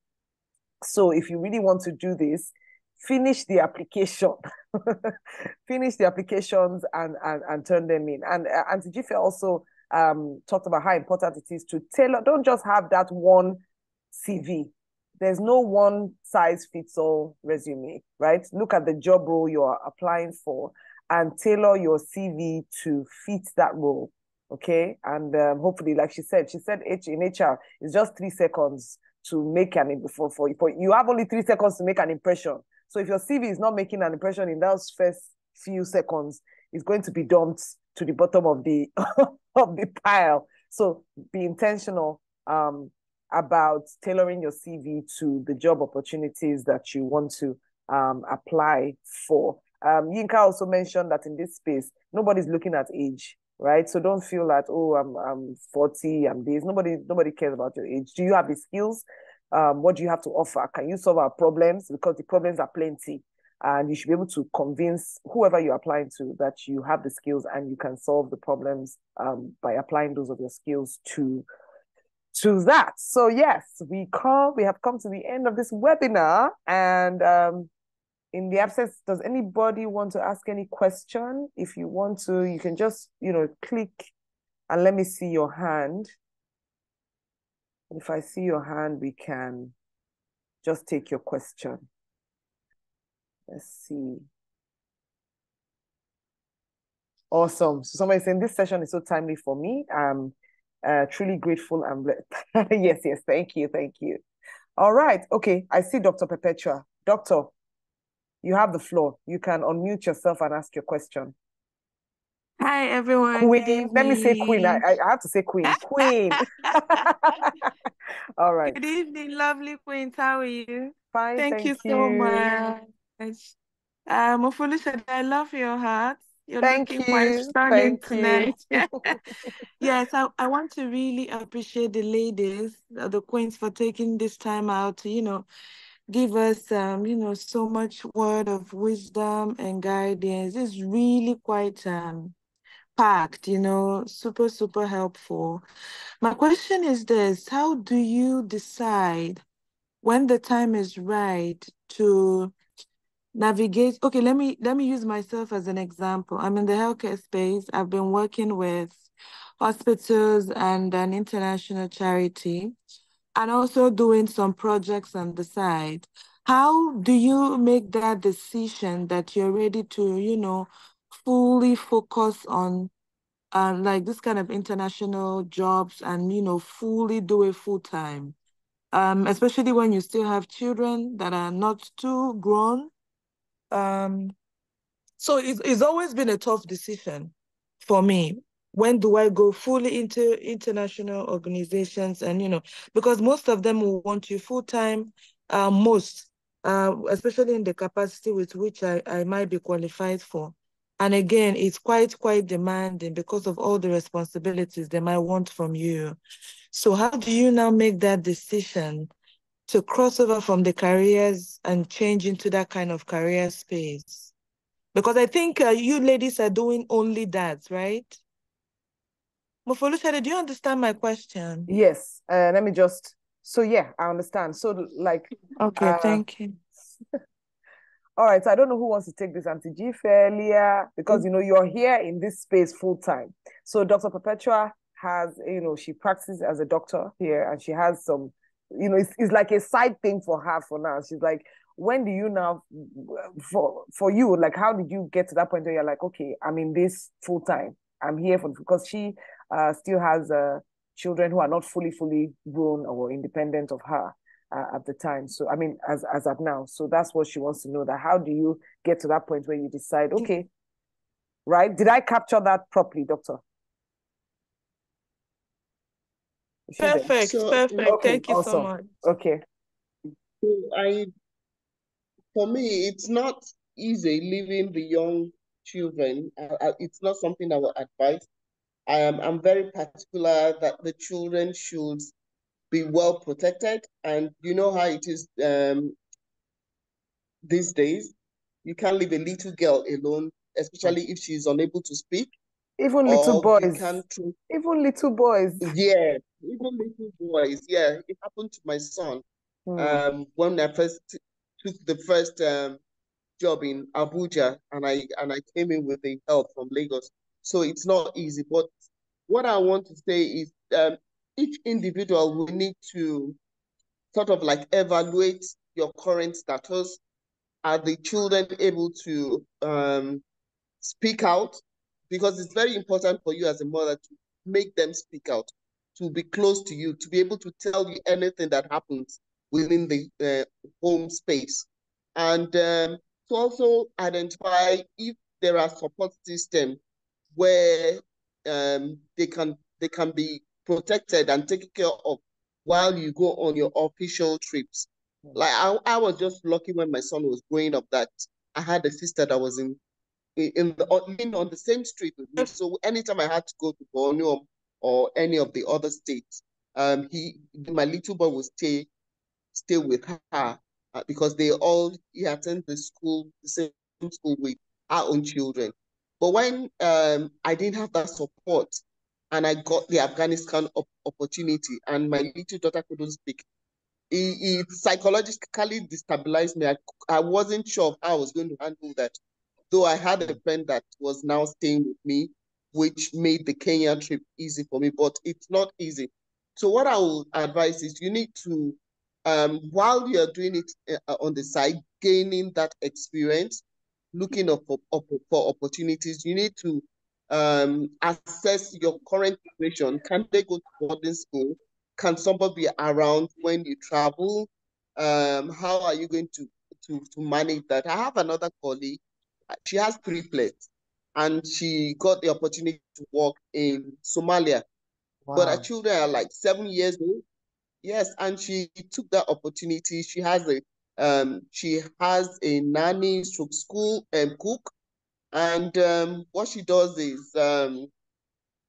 So if you really want to do this, finish the application, finish the applications and turn them in. And Auntie Jife also talked about how important it is to tailor. Don't just have that one CV. There's no one size fits all resume, right? Look at the job role you are applying for and tailor your CV to fit that role. Okay. And hopefully, like she said in HR, it's just 3 seconds to make for you have only 3 seconds to make an impression. So if your CV is not making an impression in those first few seconds, it's going to be dumped to the bottom of the of the pile. So be intentional about tailoring your CV to the job opportunities that you want to apply for. Yinka also mentioned that in this space, nobody's looking at age, right? So don't feel that, oh, I'm 40, I'm this. Nobody cares about your age. Do you have the skills? What do you have to offer? Can you solve our problems? Because the problems are plenty. And you should be able to convince whoever you're applying to that you have the skills and you can solve the problems by applying those of your skills to that. So yes, we have come to the end of this webinar. And in the absence, does anybody want to ask any question? If you want to, you can just, click and let me see your hand. If I see your hand, we can just take your question. Let's see. Awesome. So somebody saying this session is so timely for me. I'm truly grateful and yes, thank you. All right. Okay, I see Dr. Perpetua. Doctor, you have the floor. You can unmute yourself and ask your question. Hi, everyone. Queen. Good evening. Let me say queen. I have to say queen. Queen. All right. Good evening, lovely queens. How are you? Fine, Thank you so much. Mofulisha, I love your heart. You're looking quite stunning tonight. Yes, I want to really appreciate the ladies, the queens, for taking this time out to, give us, so much word of wisdom and guidance. It's really quite packed, super, super helpful. My question is this: how do you decide when the time is right to navigate? Okay, let me use myself as an example. I'm in the healthcare space. I've been working with hospitals and an international charity, and also doing some projects on the side. How do you make that decision that you're ready to, fully focus on like this kind of international jobs and, fully do it full time? Especially when you still have children that are not too grown. So it's always been a tough decision for me. When do I go fully into international organizations? And, because most of them will want you full time, especially in the capacity with which I might be qualified for. And again, it's quite demanding because of all the responsibilities they might want from you. So how do you now make that decision to cross over from the careers and change into that kind of career space? Because I think you ladies are doing only that, right? Mofolusha, do you understand my question? Yes. Let me just. So yeah, I understand. So like. Okay, thank you. All right. So I don't know who wants to take this, Auntie G Leah, because you're here in this space full time. So Dr. Perpetua has, she practices as a doctor here, and she has some, it's like a side thing for her for now. She's like, when do you now, for you, like, how did you get to that point where you're like, okay, I'm in this full time. I'm here because she still has children who are not fully grown or independent of her at the time. So, I mean, as at now. So that's what she wants to know, that how do you get to that point where you decide, okay, right? Did I capture that properly, doctor? Perfect. Okay, thank you so much. Okay. So for me, it's not easy leaving the young children. It's not something I would advise. I'm very particular that the children should be well protected. And you know how it is these days. You can't leave a little girl alone, especially if she's unable to speak, Even little or you boys. can't. Even little boys. Yeah, even little boys. Yeah, it happened to my son. When I first took the first job in Abuja, and I came in with the help from Lagos. So it's not easy. But what I want to say is each individual will need to sort of like evaluate your current status. Are the children able to speak out? Because it's very important for you as a mother to make them speak out, to be close to you, to be able to tell you anything that happens within the home space. And to also identify if there are support systems where they can be protected and taken care of while you go on your official trips. Like I was just lucky when my son was growing up that I had a sister that was living on the same street with me. So anytime I had to go to Borneo or any of the other states, my little boy would stay with her because he attends the same school with our own children. But when I didn't have that support and I got the Afghanistan opportunity and my little daughter couldn't speak, it psychologically destabilized me. I wasn't sure of how I was going to handle that. Though I had a friend that was now staying with me, which made the Kenya trip easy for me, but it's not easy. So what I will advise is you need to, while you're doing it on the side, gaining that experience, looking for opportunities, you need to assess your current situation. Can they go to boarding school? Can somebody be around when you travel? How are you going to manage that? I have another colleague. She has triplets, and she got the opportunity to work in Somalia. But her children are like 7 years old. Yes, and she took that opportunity. She has a nanny stroke school and cook, and what she does is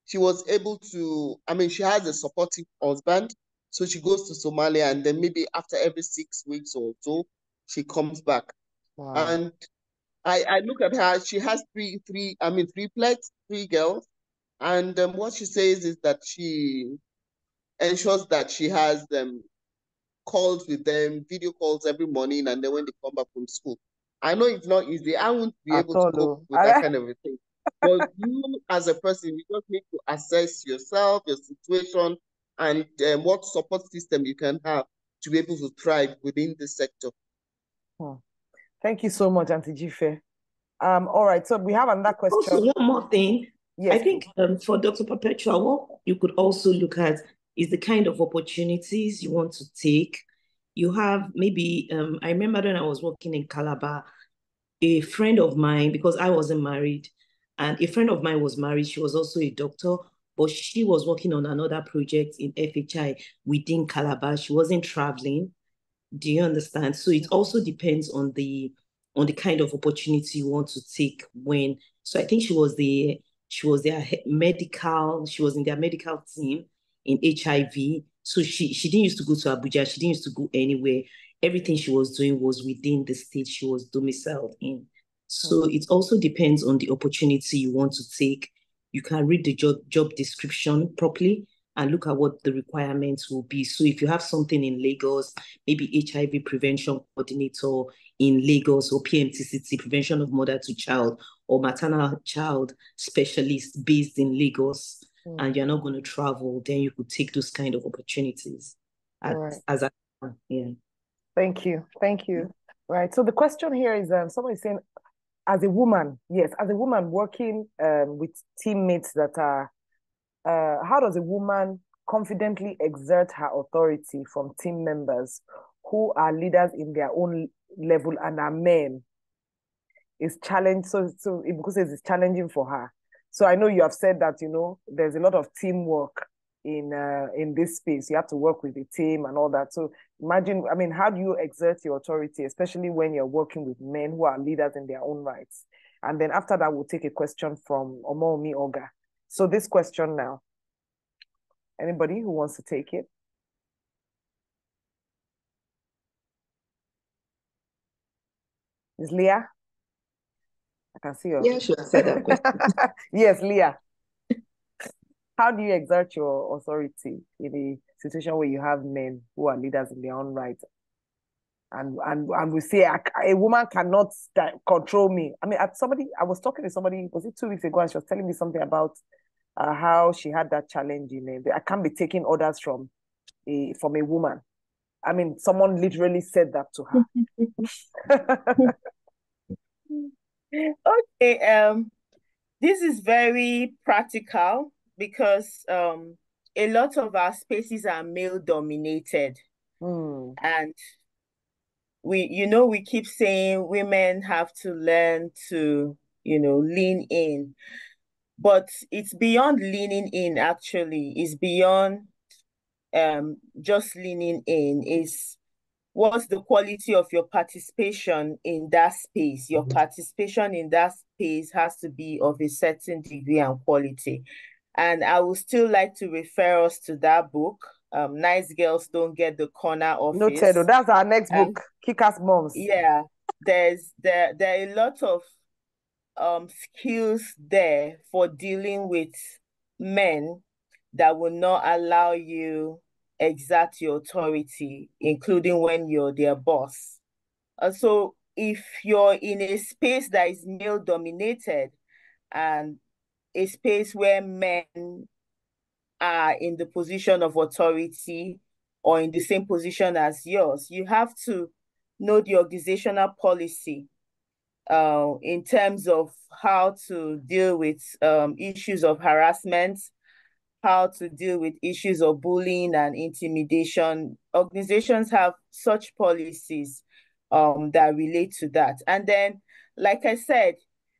she was able to, I mean, she has a supportive husband. So she goes to Somalia and then maybe after every 6 weeks or so, she comes back. And I look at her, she has three plets, three girls. And what she says is that she ensures that she has calls with them, video calls every morning, and then when they come back from school. I know it's not easy. I won't be able to cope with that kind of a thing. But you, as a person, you just need to assess yourself, your situation, and what support system you can have to be able to thrive within this sector. Thank you so much, Auntie Jife. All right, so we have another question. Also, one more thing. Yes, I think for Dr. Perpetua, what you could also look at is the kind of opportunities you want to take. You have maybe, I remember when I was working in Calabar, a friend of mine, because I wasn't married, and a friend of mine was married. She was also a doctor, but she was working on another project in FHI within Calabar. She wasn't traveling. Do you understand? So it also depends on the kind of opportunity you want to take when. So I think she was their medical, she was in their medical team in HIV. So she didn't used to go to Abuja, she didn't used to go anywhere. Everything she was doing was within the state she was domiciled in. So it also depends on the opportunity you want to take. You can read the job description properly and look at what the requirements will be. So if you have something in Lagos, maybe HIV prevention coordinator in Lagos, or PMTCT, prevention of mother to child, or maternal child specialist based in Lagos, and you're not going to travel, then you could take those kind of opportunities yeah. Thank you. Right. So the question here is someone is saying, as a woman working with teammates that are how does a woman confidently exert her authority from team members who are leaders in their own level and are men? Is challenged, so because it's challenging for her. So I know you have said that there's a lot of teamwork in this space. You have to work with the team and all that. So imagine, I mean, how do you exert your authority, especially when you're working with men who are leaders in their own rights? And then after that, we'll take a question from Omomi Oga. So this question now, anybody who wants to take it? Is Leah? I can see you. Yeah, sure. Answer that question. Yes, Leah. How do you exert your authority in a situation where you have men who are leaders in their own right? And we say a woman cannot control me. I mean, I was talking to somebody, was it 2 weeks ago, and she was telling me something about how she had that challenge I can't be taking orders from a woman. I mean, someone literally said that to her. Okay, this is very practical because a lot of our spaces are male dominated. And we keep saying women have to learn to, lean in. But it's beyond leaning in, actually. It's beyond just leaning in. Is what's the quality of your participation in that space? Your participation in that space has to be of a certain degree and quality. And I would still like to refer us to that book, Nice Girls Don't Get the Corner Office. Noted. That's our next book, Kickassmums. Yeah, there are a lot of skills there for dealing with men that will not allow you exert your authority, including when you're their boss. So if you're in a space that is male dominated and a space where men are in the position of authority or in the same position as yours, you have to know the organizational policy in terms of how to deal with issues of harassment, how to deal with issues of bullying and intimidation. Organizations have such policies that relate to that. And then, like I said,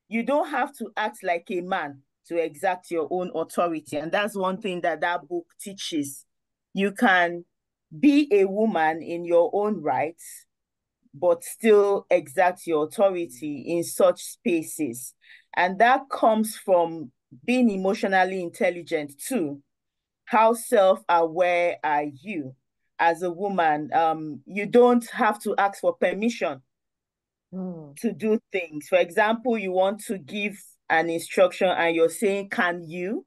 you don't have to act like a man to exert your own authority. And that's one thing that book teaches. You can be a woman in your own rights, but still exert your authority in such spaces. And that comes from being emotionally intelligent too. How self-aware are you as a woman? You don't have to ask for permission to do things. For example, you want to give an instruction and you're saying, can you?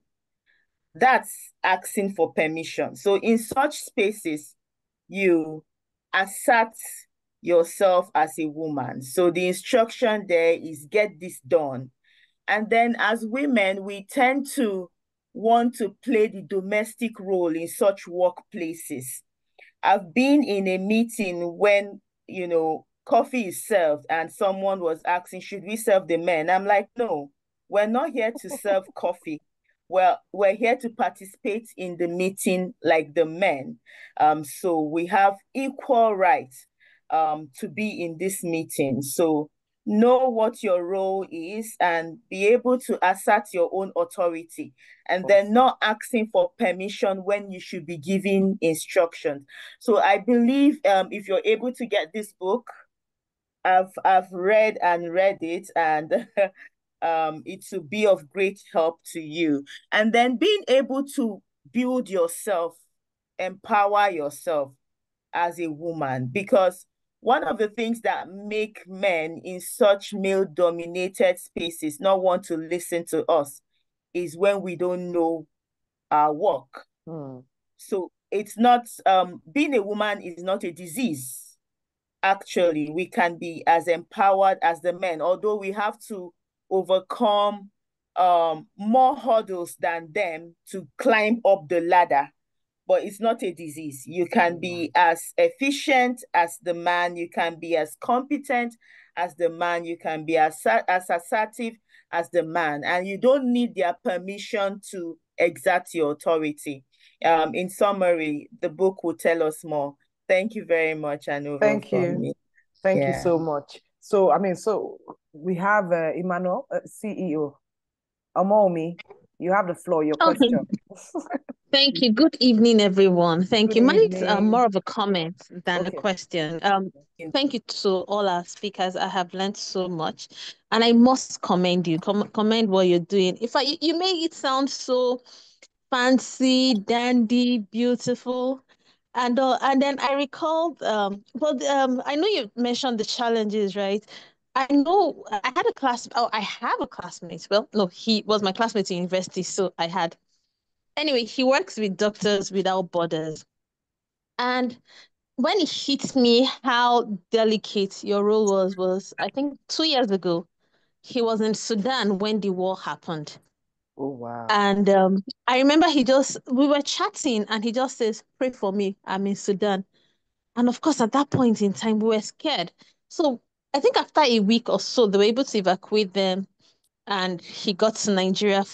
That's asking for permission. So in such spaces, you assert yourself as a woman. So the instruction there is get this done. And then as women, we tend to want to play the domestic role in such workplaces. I've been in a meeting when, coffee is served and someone was asking, should we serve the men? I'm like, no, we're not here to serve coffee. Well, we're here to participate in the meeting like the men. So we have equal rights to be in this meeting. So know what your role is and be able to assert your own authority, and then not asking for permission when you should be giving instructions. So I believe if you're able to get this book, I've read it, and it will be of great help to you. And then being able to build yourself, empower yourself as a woman, because one of the things that make men in such male-dominated spaces not want to listen to us is when we don't know our work. So it's not, being a woman is not a disease. Actually, we can be as empowered as the men, although we have to overcome more hurdles than them to climb up the ladder. But it's not a disease. You can be as efficient as the man, you can be as competent as the man, you can be as assertive as the man, and you don't need their permission to exert your authority. In summary, the book will tell us more. Thank you very much, and over Thank from you. me. Thank you so much. So, so we have Emmanuel, CEO. Omomi, you have the floor, your question. Thank you. Good evening, everyone. Thank Good you. Mine's evening. more of a comment than a Okay. question. Thank you to all our speakers. I have learned so much, and I must commend you. Commend what you're doing. If you make it sound so fancy, dandy, beautiful, and then I recalled. I know you mentioned the challenges, right? I know I had a class. Oh, I have a classmate. Well, no, he was my classmate in university, so I had. Anyway, he works with Doctors Without Borders. And when it hit me how delicate your role was I think 2 years ago. He was in Sudan when the war happened. Oh, wow. And I remember we were chatting and he just says, pray for me. I'm in Sudan. And of course, at that point in time, we were scared. So I think after a week or so, they were able to evacuate them and he got to Nigeria.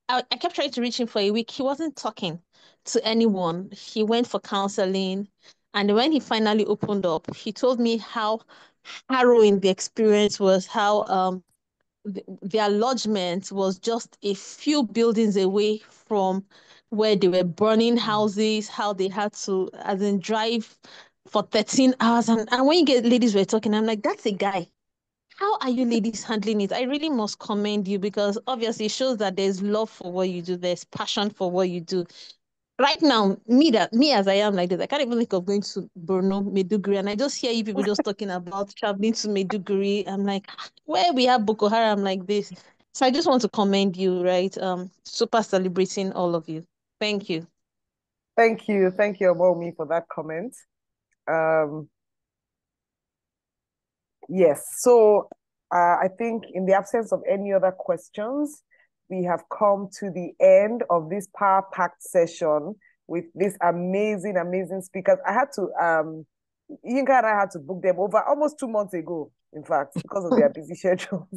I kept trying to reach him for a week. He wasn't talking to anyone. He went for counseling. And when he finally opened up, he told me how harrowing the experience was, how their lodgement was just a few buildings away from where they were burning houses, how they had to, as in, drive for 13 hours. And when you get ladies were talking, I'm like, that's a guy. How are you ladies handling it? I really must commend you because obviously it shows that there's love for what you do, there's passion for what you do. Right now, me as I am like this, I can't even think of going to Borno, Maiduguri, and I just hear you people just talking about traveling to Maiduguri. I'm like, where we have Boko Haram like this. So I just want to commend you, right? Super celebrating all of you. Thank you. Thank you. Thank you, Omomi, for that comment. Yes, so I think in the absence of any other questions, we have come to the end of this power-packed session with this amazing, amazing speakers. I had to, Yinka and I had to book them over almost 2 months ago, in fact, because of their busy schedules.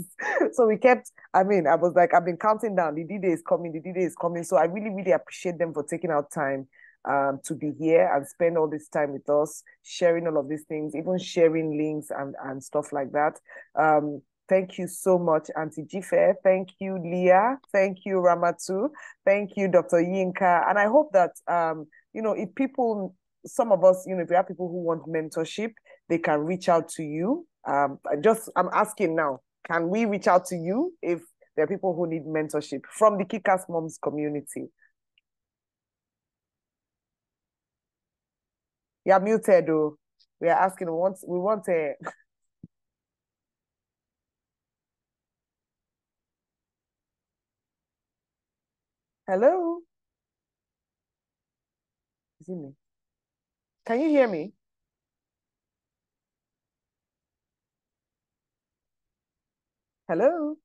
So we kept, I was like, I've been counting down, the D-Day is coming, the D-Day is coming. So I really, really appreciate them for taking out time to be here and spend all this time with us, sharing all of these things, even sharing links and stuff like that. Thank you so much, Auntie Jife. Thank you, Leah. Thank you, Ramatu. Thank you, Dr. Yinka. And I hope that, if people, some of us, if you have people who want mentorship, they can reach out to you. I'm asking now, can we reach out to you if there are people who need mentorship from the Kickassmums community? You're muted, though. We are asking, we want a... Hello? Is it me? Can you hear me? Hello?